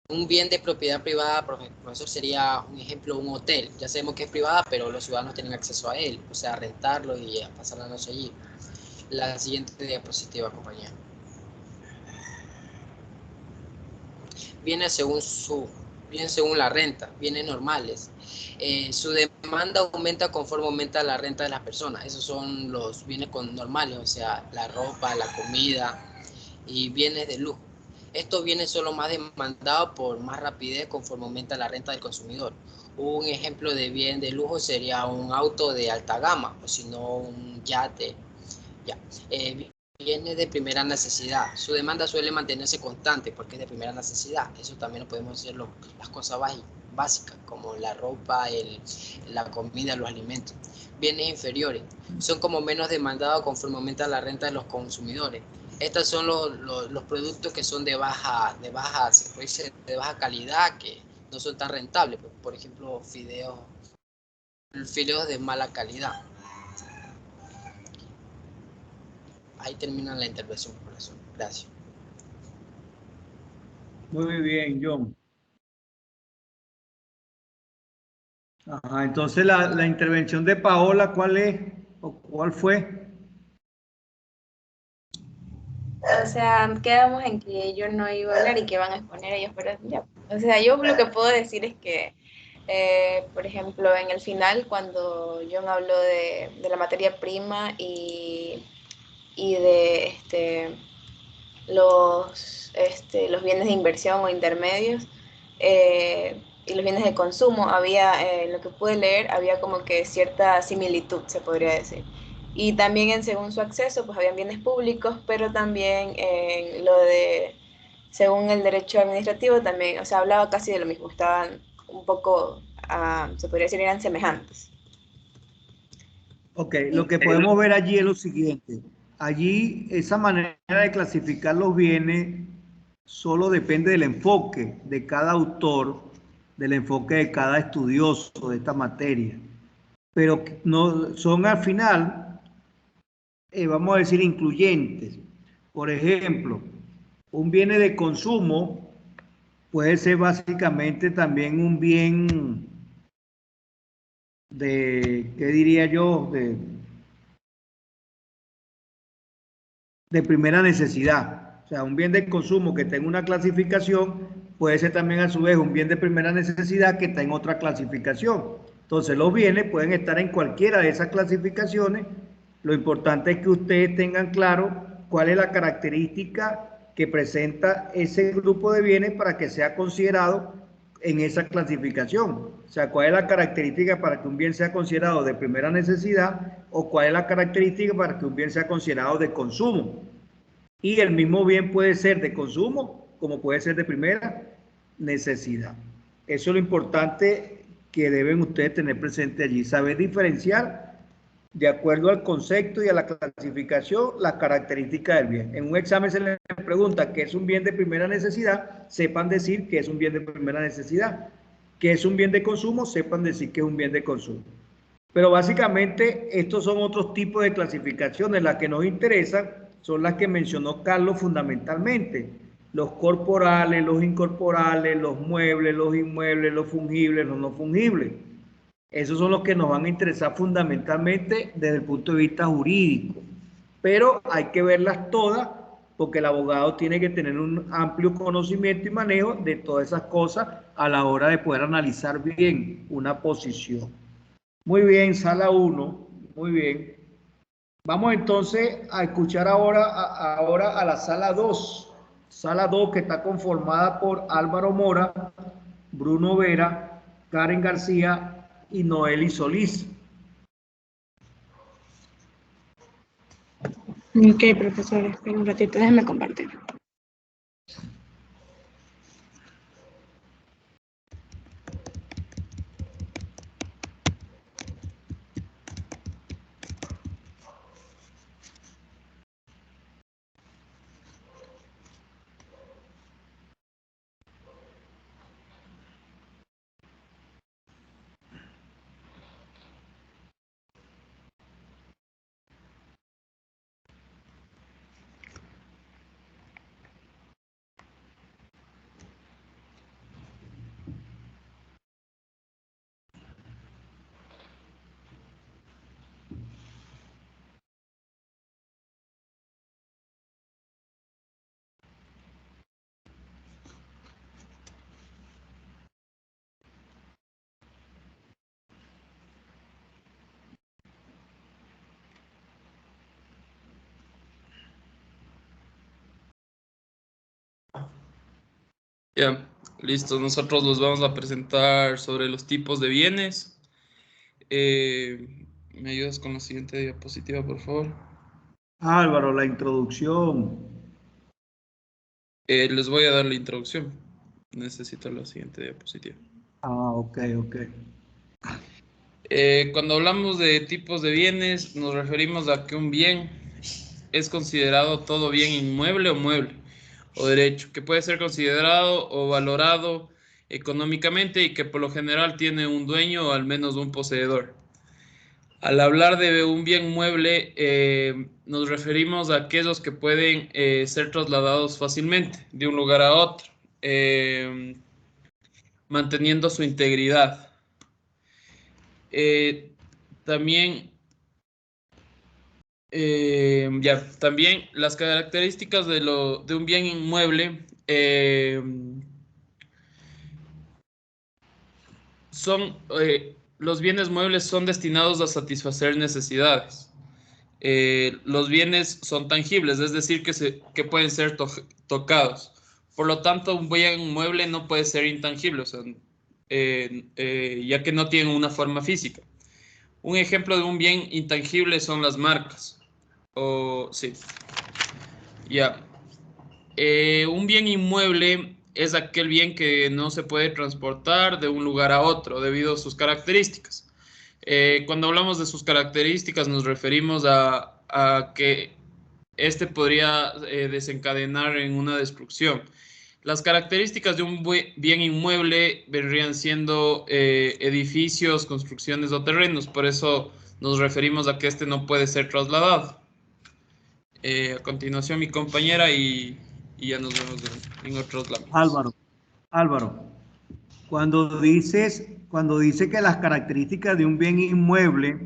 un bien de propiedad privada, profesor, sería un ejemplo, un hotel. Ya sabemos que es privada, pero los ciudadanos tienen acceso a él, o sea, rentarlo y pasar la noche allí. La siguiente diapositiva, compañero. Viene según la renta, bienes normales. Su demanda aumenta conforme aumenta la renta de las personas. Esos son los bienes normales, o sea, la ropa, la comida y bienes de lujo. Estos bienes son los más demandados por más rapidez conforme aumenta la renta del consumidor. Un ejemplo de bien de lujo sería un auto de alta gama, o si no un yate. Ya. Bienes de primera necesidad. Su demanda suele mantenerse constante porque es de primera necesidad. Eso también lo podemos hacer las cosas básicas, como la ropa, la comida, los alimentos. Bienes inferiores. Son como menos demandados conforme aumenta la renta de los consumidores. Estos son los productos que son se puede decir, de baja calidad, que no son tan rentables. Por ejemplo, fideos de mala calidad. Ahí termina la intervención, profesor. Gracias. Muy bien, John. Ajá, entonces la intervención de Paola, ¿cuál es o cuál fue? O sea, quedamos en que yo no iba a hablar y que van a exponer ellos, pero ya. O sea, yo lo que puedo decir es que, por ejemplo, en el final, cuando John habló de la materia prima y de los bienes de inversión o intermedios y los bienes de consumo, lo que pude leer, había como que cierta similitud, se podría decir. Y también según su acceso, pues habían bienes públicos, pero también según el derecho administrativo, también, o sea, hablaba casi de lo mismo, estaban un poco, se podría decir, eran semejantes. Ok, lo que podemos ver allí es lo siguiente. Allí esa manera de clasificar los bienes solo depende del enfoque de cada autor, del enfoque de cada estudioso de esta materia. Pero no son al final, vamos a decir, incluyentes. Por ejemplo, un bien de consumo puede ser básicamente también un bien de, ¿qué diría yo? De primera necesidad. O sea, un bien de consumo que tenga una clasificación puede ser también a su vez un bien de primera necesidad que está en otra clasificación. Entonces los bienes pueden estar en cualquiera de esas clasificaciones. Lo importante es que ustedes tengan claro cuál es la característica que presenta ese grupo de bienes para que sea considerado en esa clasificación. O sea, cuál es la característica para que un bien sea considerado de primera necesidad o cuál es la característica para que un bien sea considerado de consumo. Y el mismo bien puede ser de consumo como puede ser de primera necesidad. Eso es lo importante que deben ustedes tener presente allí, saber diferenciar de acuerdo al concepto y a la clasificación las características del bien. En un examen se les pregunta qué es un bien de primera necesidad, sepan decir que es un bien de primera necesidad. ¿Qué es un bien de consumo? Sepan decir que es un bien de consumo. Pero básicamente estos son otros tipos de clasificaciones. Las que nos interesan son las que mencionó Carlos fundamentalmente. Los corporales, los incorporales, los muebles, los inmuebles, los fungibles, los no fungibles. Esos son los que nos van a interesar fundamentalmente desde el punto de vista jurídico. Pero hay que verlas todas porque el abogado tiene que tener un amplio conocimiento y manejo de todas esas cosas a la hora de poder analizar bien una posición. Muy bien, sala 1, muy bien. Vamos entonces a escuchar ahora a la sala 2. Sala 2 que está conformada por Álvaro Mora, Bruno Vera, Karen García y Noeli Solís. Ok, profesor, espera un ratito, déjeme compartir. Ya, listo. Nosotros los vamos a presentar sobre los tipos de bienes. ¿Me ayudas con la siguiente diapositiva, por favor? Álvaro, la introducción. Les voy a dar la introducción. Necesito la siguiente diapositiva. Ah, ok. Cuando hablamos de tipos de bienes, nos referimos a que un bien es considerado todo bien inmueble o mueble, o derecho, que puede ser considerado o valorado económicamente y que por lo general tiene un dueño o al menos un poseedor. Al hablar de un bien mueble, nos referimos a aquellos que pueden ser trasladados fácilmente de un lugar a otro, manteniendo su integridad. También también las características de un bien inmueble son los bienes muebles son destinados a satisfacer necesidades. Los bienes son tangibles, es decir, que pueden ser tocados. Por lo tanto, un bien inmueble no puede ser intangible, o sea, ya que no tiene una forma física. Un ejemplo de un bien intangible son las marcas. Sí. Ya. Un bien inmueble es aquel bien que no se puede transportar de un lugar a otro debido a sus características. Cuando hablamos de sus características nos referimos a que este podría desencadenar en una destrucción. Las características de un bien inmueble vendrían siendo edificios, construcciones o terrenos, por eso nos referimos a que este no puede ser trasladado. A continuación mi compañera y ya nos vemos en otros láminas. Álvaro, cuando dice que las características de un bien inmueble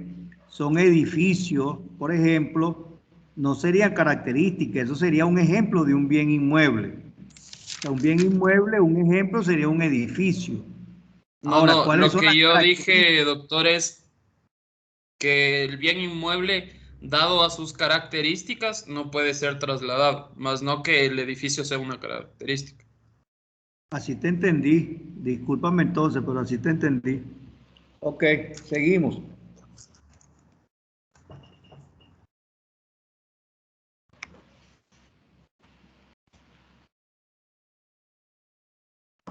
son edificios, por ejemplo, no serían características, eso sería un ejemplo de un bien inmueble. O sea, un bien inmueble, un ejemplo sería un edificio. Ahora, No, ¿cuáles lo son las que yo características? dije, doctor, es que el bien inmueble, dado a sus características, no puede ser trasladado, más no que el edificio sea una característica. Así te entendí. Discúlpame entonces, pero así te entendí. Ok, seguimos.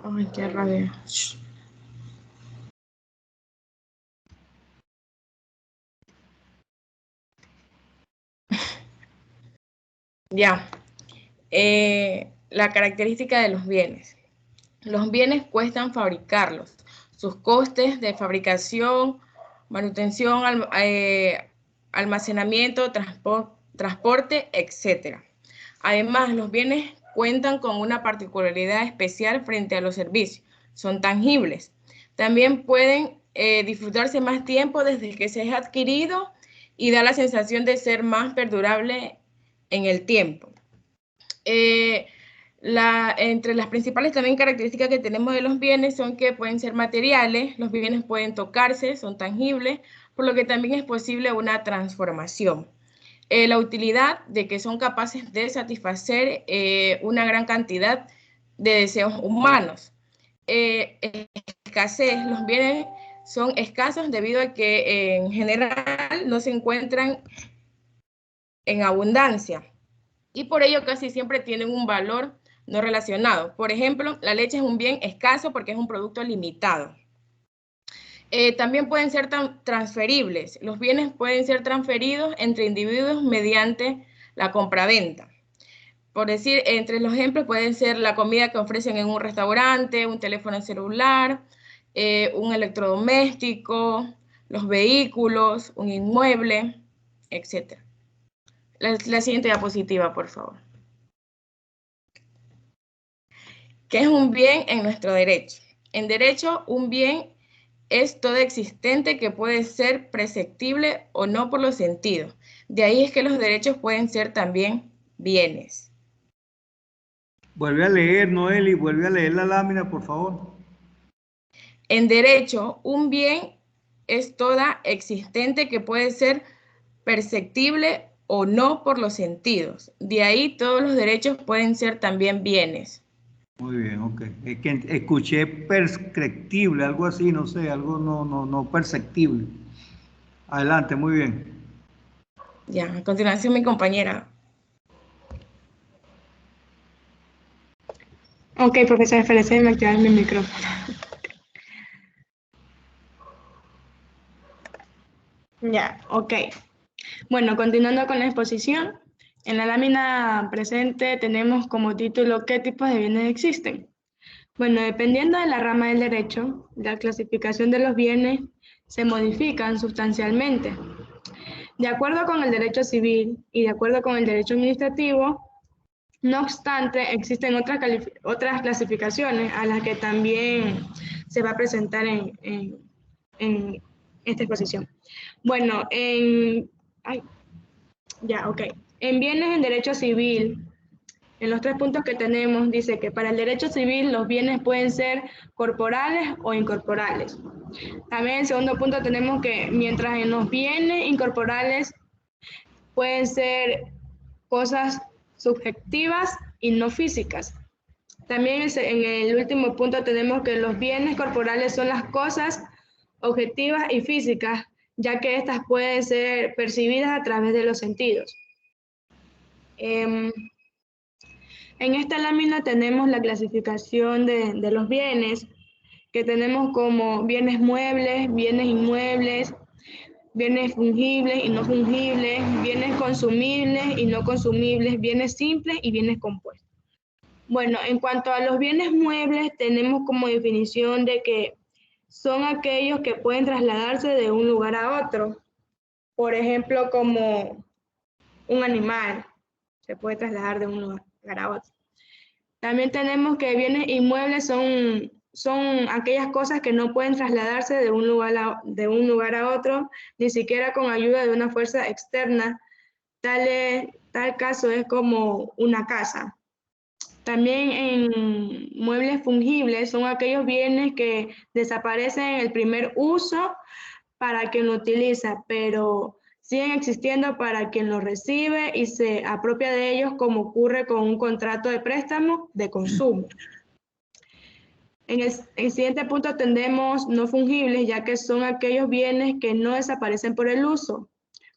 Ay, qué rabia. Ya. La característica de los bienes. Los bienes cuestan fabricarlos. Sus costes de fabricación, manutención, almacenamiento, transporte, etc. Además, los bienes cuentan con una particularidad especial frente a los servicios. Son tangibles. También pueden disfrutarse más tiempo desde que se ha adquirido y da la sensación de ser más perdurable en el tiempo. Entre las principales también características que tenemos de los bienes son que pueden ser materiales, los bienes pueden tocarse, son tangibles, por lo que también es posible una transformación. La utilidad de que son capaces de satisfacer una gran cantidad de deseos humanos. Escasez, los bienes son escasos debido a que en general no se encuentran en abundancia y por ello casi siempre tienen un valor no relacionado. Por ejemplo, la leche es un bien escaso porque es un producto limitado. También pueden ser transferibles. Los bienes pueden ser transferidos entre individuos mediante la compraventa. Por decir, entre los ejemplos pueden ser la comida que ofrecen en un restaurante, un teléfono celular, un electrodoméstico, los vehículos, un inmueble, etc. La siguiente diapositiva, por favor. ¿Qué es un bien en nuestro derecho? En derecho, un bien es todo existente que puede ser perceptible o no por los sentidos. De ahí es que los derechos pueden ser también bienes. Vuelve a leer, Noeli, vuelve a leer la lámina, por favor. En derecho, un bien es toda existente que puede ser perceptible o no por los sentidos. De ahí todos los derechos pueden ser también bienes. Muy bien, ok. Es que escuché prescriptible, algo así, no sé, algo no perceptible. Adelante, muy bien. Ya, a continuación mi compañera. Ok, profesor, espérese, me activar mi micrófono. Ya, ok. Bueno, continuando con la exposición, en la lámina presente tenemos como título ¿qué tipos de bienes existen? Bueno, dependiendo de la rama del derecho, la clasificación de los bienes se modifican sustancialmente. De acuerdo con el derecho civil y de acuerdo con el derecho administrativo, no obstante, existen otras clasificaciones a las que también se va a presentar en esta exposición. Bueno, en bienes en derecho civil, en los 3 puntos que tenemos, dice que para el derecho civil los bienes pueden ser corporales o incorporales. También en el segundo punto tenemos que mientras en los bienes incorporales pueden ser cosas subjetivas y no físicas. También en el último punto tenemos que los bienes corporales son las cosas objetivas y físicas, ya que estas pueden ser percibidas a través de los sentidos. En esta lámina tenemos la clasificación de los bienes, que tenemos como bienes muebles, bienes inmuebles, bienes fungibles y no fungibles, bienes consumibles y no consumibles, bienes simples y bienes compuestos. Bueno, en cuanto a los bienes muebles, tenemos como definición de que son aquellos que pueden trasladarse de un lugar a otro. Por ejemplo, como un animal se puede trasladar de un lugar a otro. También tenemos que bienes inmuebles son aquellas cosas que no pueden trasladarse de un lugar a otro, ni siquiera con ayuda de una fuerza externa. Tal caso es como una casa. También en muebles fungibles son aquellos bienes que desaparecen en el primer uso para quien lo utiliza, pero siguen existiendo para quien lo recibe y se apropia de ellos, como ocurre con un contrato de préstamo de consumo. En el siguiente punto tendremos no fungibles, ya que son aquellos bienes que no desaparecen por el uso,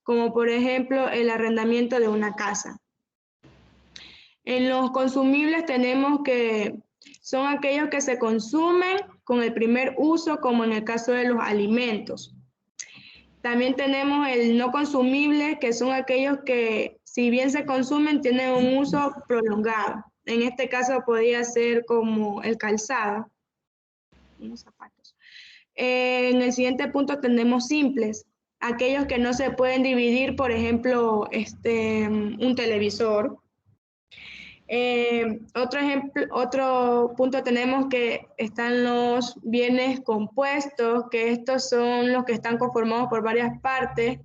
como por ejemplo el arrendamiento de una casa. En los consumibles tenemos que son aquellos que se consumen con el primer uso, como en el caso de los alimentos. También tenemos el no consumible, que son aquellos que, si bien se consumen, tienen un uso prolongado. En este caso podría ser como el calzado, unos zapatos. En el siguiente punto tenemos simples, aquellos que no se pueden dividir, por ejemplo, un televisor. Otro punto tenemos que están los bienes compuestos, que estos son los que están conformados por varias partes,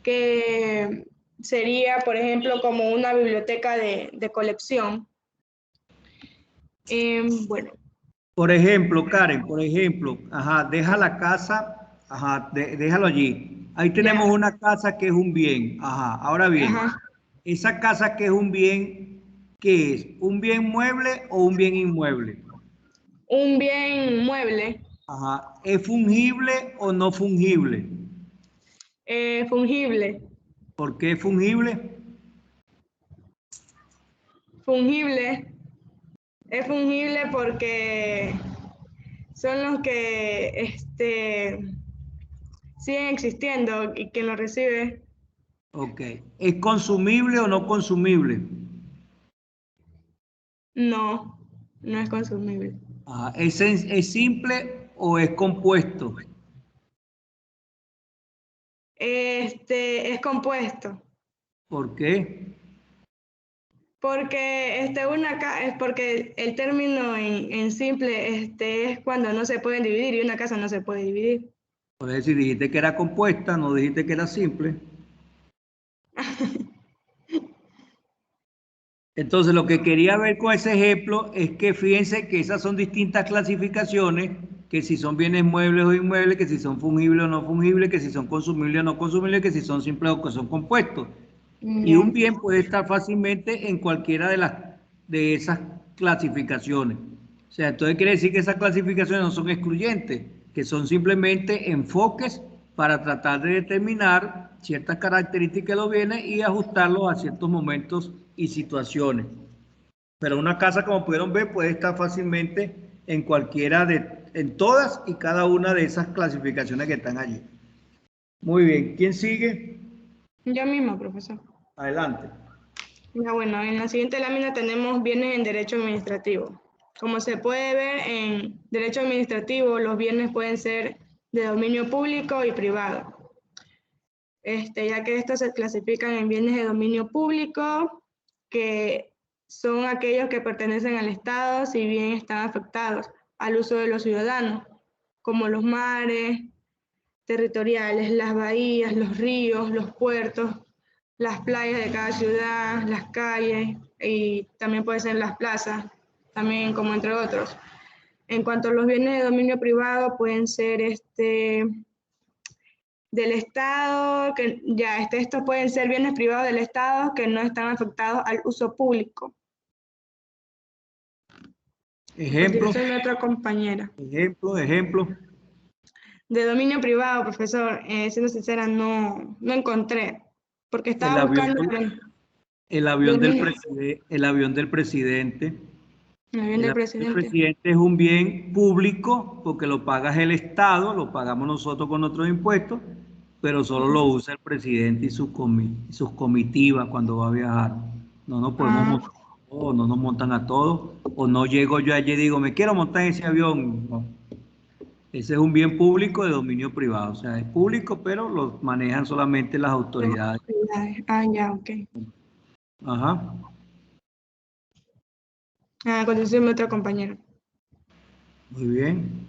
que sería, por ejemplo, como una biblioteca de colección. Bueno. Por ejemplo, Karen, deja la casa, déjalo allí. Ahí tenemos una casa que es un bien, ahora bien, esa casa que es un bien, ¿qué es? ¿Un bien mueble o un bien inmueble? Un bien mueble. ¿Es fungible o no fungible? Fungible. ¿Por qué es fungible? Fungible. Es fungible porque son los que siguen existiendo y quien lo recibe. Ok. ¿Es consumible o no consumible? No, no es consumible. ¿Es simple o es compuesto? Es compuesto. ¿Por qué? Porque porque el término en simple es cuando no se pueden dividir y una casa no se puede dividir. Por eso, si dijiste que era compuesta, no dijiste que era simple. Entonces, lo que quería ver con ese ejemplo es que fíjense que esas son distintas clasificaciones, que si son bienes muebles o inmuebles, que si son fungibles o no fungibles, que si son consumibles o no consumibles, que si son simples o que son compuestos. Y un bien puede estar fácilmente en cualquiera de esas clasificaciones. O sea, entonces quiere decir que esas clasificaciones no son excluyentes, que son simplemente enfoques para tratar de determinar ciertas características de los bienes y ajustarlos a ciertos momentos y situaciones. Pero una casa, como pudieron ver, puede estar fácilmente en en todas y cada una de esas clasificaciones que están allí. Muy bien, ¿quién sigue? Yo mismo, profesor. Adelante. Ya, bueno, en la siguiente lámina tenemos bienes en derecho administrativo. Como se puede ver, en derecho administrativo los bienes pueden ser de dominio público y privado. Ya que estos se clasifican en bienes de dominio público, que son aquellos que pertenecen al Estado, si bien están afectados al uso de los ciudadanos, como los mares territoriales, las bahías, los ríos, los puertos, las playas de cada ciudad, las calles, y también pueden ser las plazas, también como entre otros. En cuanto a los bienes de dominio privado, pueden ser del Estado, que ya estos pueden ser bienes privados del Estado que no están afectados al uso público. Ejemplo. Soy otra compañera. Ejemplo. De dominio privado, profesor, siendo sincera, no encontré, porque estaba buscando... El avión del presidente. El avión del presidente es un bien público porque lo paga el Estado, lo pagamos nosotros con nuestros impuestos, pero solo lo usa el presidente y sus comitivas cuando va a viajar. No nos podemos montar a todos, no nos montan a todos, o no llego yo allí y digo, me quiero montar en ese avión. No. Ese es un bien público de dominio privado, o sea, es público, pero lo manejan solamente las autoridades. Ya, ok. Ajá. Conducirme otra compañera. Muy bien.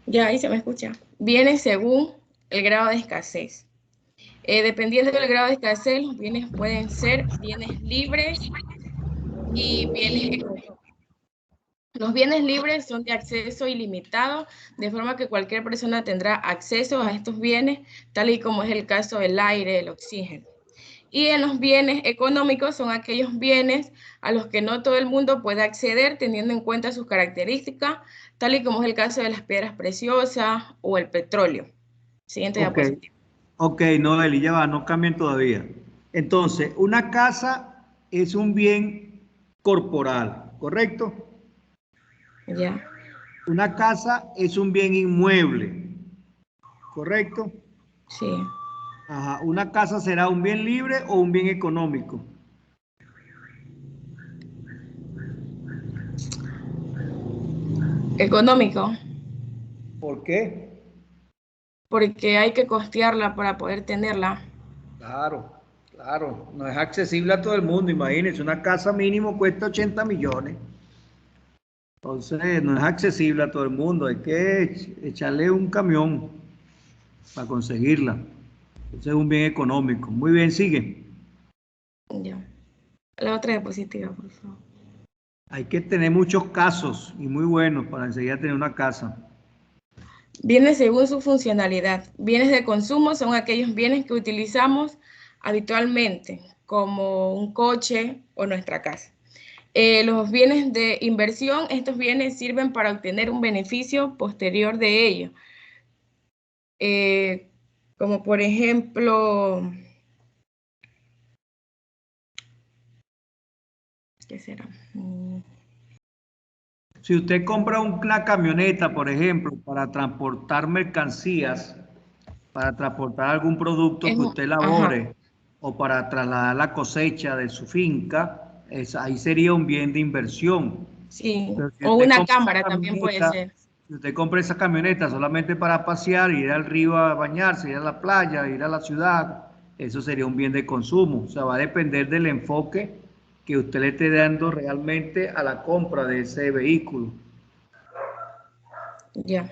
Ya, ahí se me escucha. Bienes según el grado de escasez. Dependiendo del grado de escasez, los bienes pueden ser bienes libres y bienes económicos. Los bienes libres son de acceso ilimitado, de forma que cualquier persona tendrá acceso a estos bienes, tal y como es el caso del aire, el oxígeno. Y en los bienes económicos son aquellos bienes a los que no todo el mundo puede acceder, teniendo en cuenta sus características, tal y como es el caso de las piedras preciosas o el petróleo. Siguiente diapositiva. Ok, Noeli, ya va, no cambien todavía. Entonces, una casa es un bien corporal, ¿correcto? Ya. Una casa es un bien inmueble, ¿correcto? Sí. Ajá. ¿Una casa será un bien libre o un bien económico? Económico. ¿Por qué? Porque hay que costearla para poder tenerla. Claro. No es accesible a todo el mundo. Imagínense, una casa mínimo cuesta 80 millones. Entonces, no es accesible a todo el mundo. Hay que echarle un camión para conseguirla. Entonces, es un bien económico. Muy bien, sigue. Ya. La otra diapositiva, por favor. Hay que tener muchos casos y muy buenos para enseguida tener una casa. Bienes según su funcionalidad. Bienes de consumo son aquellos bienes que utilizamos habitualmente, como un coche o nuestra casa. Los bienes de inversión, estos bienes sirven para obtener un beneficio posterior de ello. Como por ejemplo, ¿qué será? Si usted compra una camioneta, por ejemplo, para transportar mercancías, para transportar algún producto que usted elabore, o para trasladar la cosecha de su finca, ahí sería un bien de inversión. Sí, si o una cámara también puede ser. Si usted compra esa camioneta solamente para pasear, ir al río a bañarse, ir a la playa, ir a la ciudad, eso sería un bien de consumo. O sea, va a depender del enfoque que usted le esté dando realmente a la compra de ese vehículo. Ya,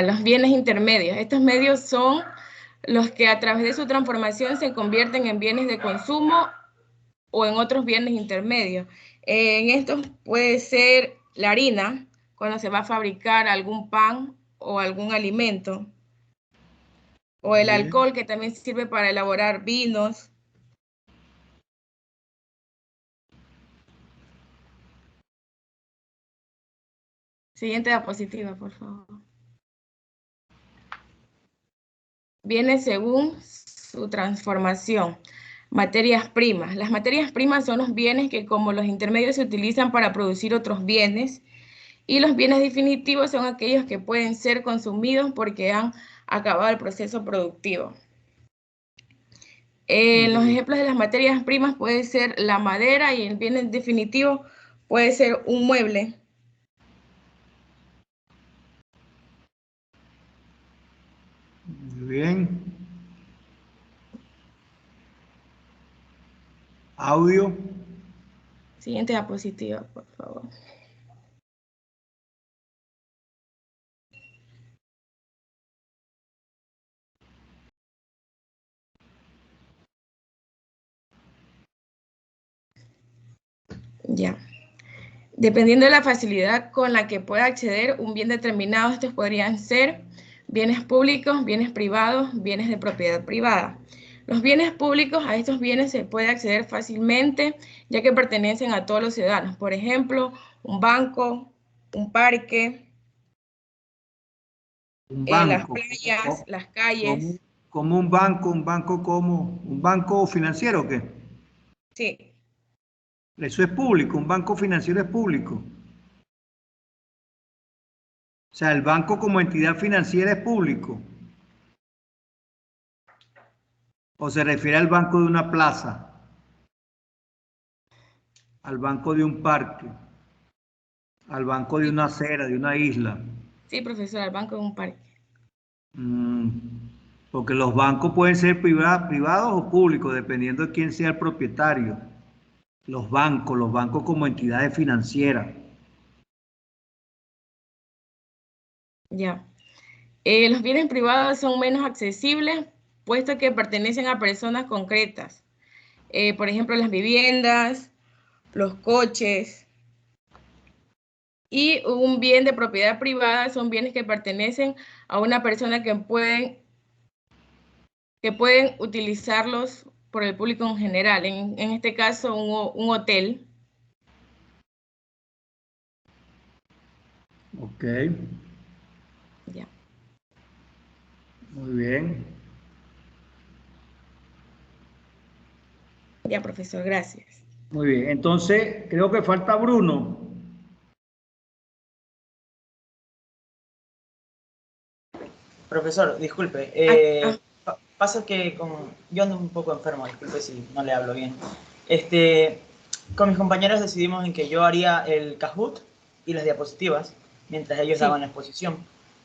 los bienes intermedios. Estos medios son los que a través de su transformación se convierten en bienes de consumo o en otros bienes intermedios. En estos puede ser la harina, cuando se va a fabricar algún pan o algún alimento, o el Bien. alcohol, que también sirve para elaborar vinos. Siguiente diapositiva, por favor. Viene según su transformación. Materias primas. Las materias primas son los bienes que como los intermedios se utilizan para producir otros bienes, y los bienes definitivos son aquellos que pueden ser consumidos porque han acabado el proceso productivo. Los ejemplos de las materias primas puede ser la madera, y el bien definitivo puede ser un mueble. Muy bien. Audio. Siguiente diapositiva, por favor. Ya. Dependiendo de la facilidad con la que pueda acceder un bien determinado, estos podrían ser bienes públicos, bienes privados, bienes de propiedad privada. Los bienes públicos, a estos bienes se puede acceder fácilmente, ya que pertenecen a todos los ciudadanos. Por ejemplo, un banco, un parque, las playas, las calles. Como un banco como un banco financiero, ¿o qué? Sí. Eso es público, un banco financiero es público. O sea, el banco como entidad financiera es público. ¿O se refiere al banco de una plaza? Al banco de un parque, al banco de una acera, de una isla. Sí, profesor, al banco de un parque. Porque los bancos pueden ser privados o públicos, dependiendo de quién sea el propietario. Los bancos como entidades financieras. Ya. Los bienes privados son menos accesibles, puesto que pertenecen a personas concretas. Por ejemplo, las viviendas, los coches. Y un bien de propiedad privada son bienes que pertenecen a una persona que pueden utilizarlos por el público en general. En este caso, un hotel. Ok. Ya. Muy bien. Ya, profesor, gracias. Muy bien. Entonces, creo que falta Bruno. Profesor, disculpe. Pasa que yo ando un poco enfermo, disculpe si no le hablo bien. Con mis compañeros decidimos en que yo haría el Kahoot y las diapositivas mientras ellos daban la exposición.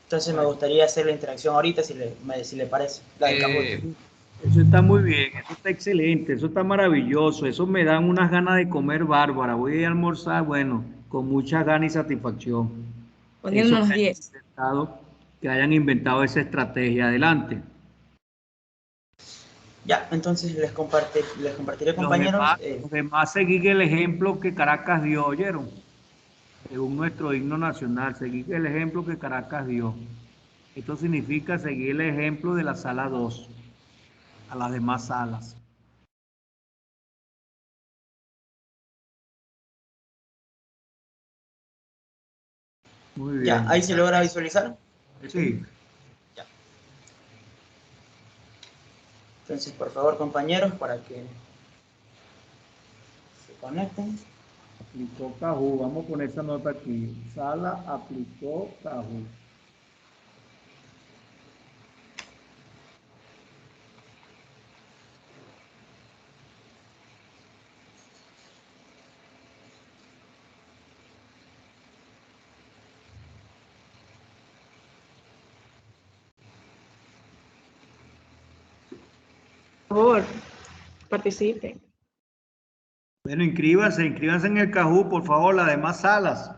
Entonces me gustaría hacer la interacción ahorita, si le parece, la del Kahoot. Eso está muy bien, eso está excelente, eso está maravilloso, eso me dan unas ganas de comer bárbara. Voy a ir a almorzar, bueno, con muchas ganas y satisfacción. Poniéndonos 10. Que hayan inventado esa estrategia. Adelante. Ya, entonces les compartiré, compañeros. Los demás seguir el ejemplo que Caracas dio, ¿oyeron? Según nuestro himno nacional, seguir el ejemplo que Caracas dio. Esto significa seguir el ejemplo de la sala 2 a las demás salas. Muy bien. Ya, ahí se logra visualizar. Sí. Ya. Entonces, por favor, compañeros, para que se conecten. Aplicó Kahoot. Vamos a poner esa nota aquí. Sala aplicó Kahoot. Por favor, participe. Bueno, inscríbanse en el Kahoot, por favor, las demás salas.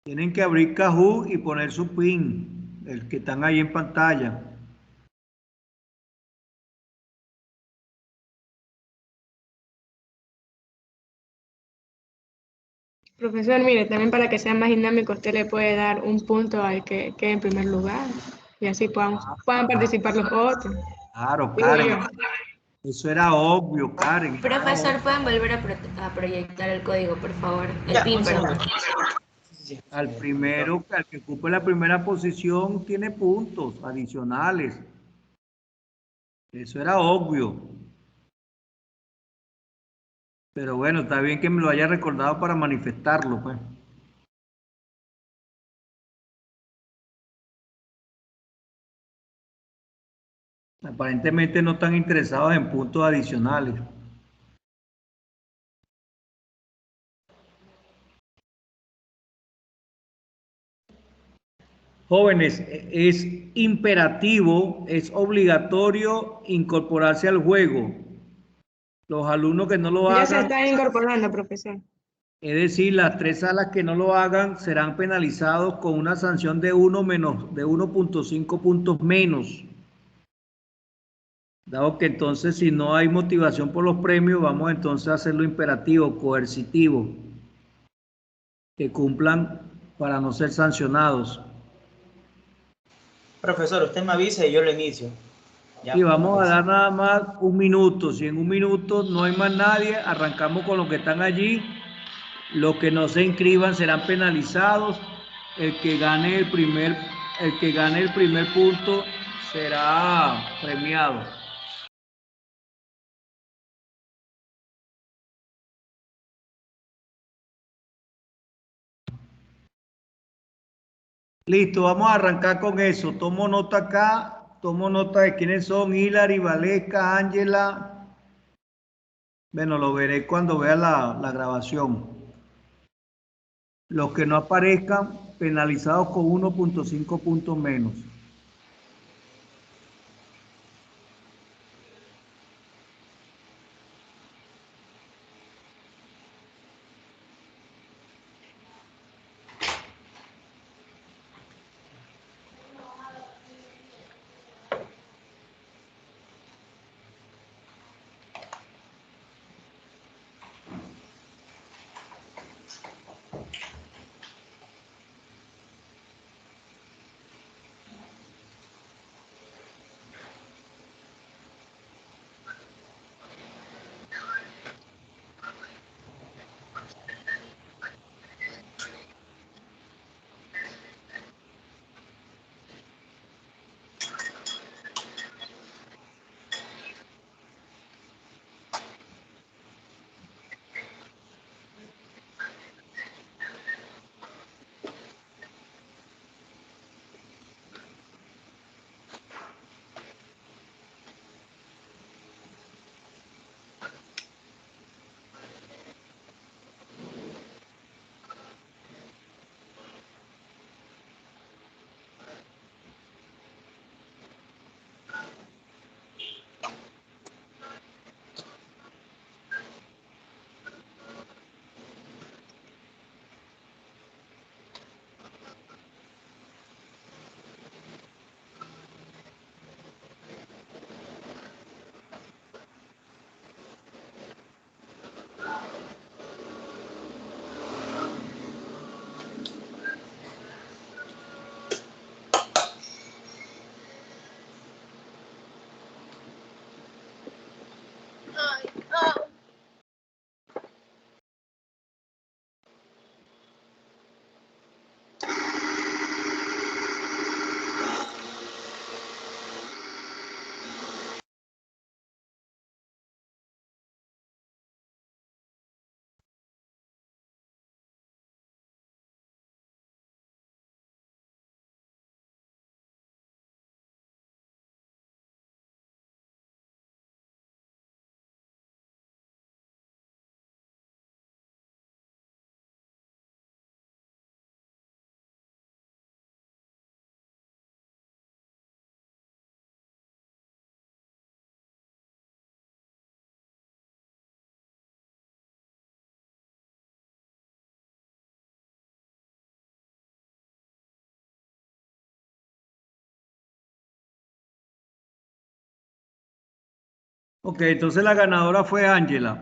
Tienen que abrir Kahoot y poner su PIN, el que están ahí en pantalla. Profesor, mire, también para que sea más dinámico, usted le puede dar un punto al que quede en primer lugar y así puedan participar los otros. Claro, Digo Karen. yo. Eso era obvio, Karen. Eso era Profesor, obvio. ¿pueden volver a proyectar el código, por favor? El Ya, PIN, un segundo. perdón. Sí, Al primero, al que ocupe la primera posición, tiene puntos adicionales. Eso era obvio. Pero bueno, está bien que me lo haya recordado para manifestarlo, pues. Aparentemente no están interesados en puntos adicionales. Jóvenes, es imperativo, es obligatorio incorporarse al juego. Los alumnos que no lo Ya se hagan, está incorporando, profesor. es decir, las 3 salas que no lo hagan serán penalizados con una sanción de 1.5 puntos menos. Dado que entonces si no hay motivación por los premios, vamos entonces a hacerlo imperativo, coercitivo, que cumplan para no ser sancionados. Profesor, usted me avisa y yo lo inicio. Ya, Y de una vamos a vez. dar nada más 1 minuto. Si en 1 minuto no hay más nadie, arrancamos con los que están allí. Los que no se inscriban serán penalizados. El que gane el primer punto será premiado. Listo, vamos a arrancar con eso. Tomo nota acá, tomo nota de quiénes son Hilary, Valesca, Ángela. Bueno, lo veré cuando vea la grabación. Los que no aparezcan, penalizados con 1.5 puntos menos. Ok, entonces la ganadora fue Ángela.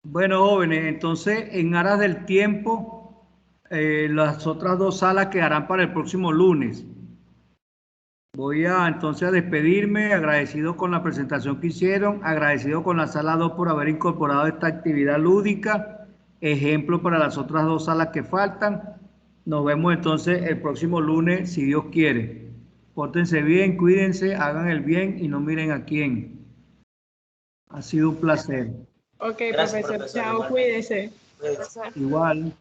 Bueno, jóvenes, entonces en aras del tiempo, las otras dos salas quedarán para el próximo lunes. Voy a entonces a despedirme, agradecido con la presentación que hicieron, agradecido con la sala 2 por haber incorporado esta actividad lúdica, ejemplo para las otras dos salas que faltan. Nos vemos entonces el próximo lunes, si Dios quiere. Pórtense bien, cuídense, hagan el bien y no miren a quién. Ha sido un placer. Ok, Gracias, profesor. profesor. Chao, Igual. cuídese. Igual.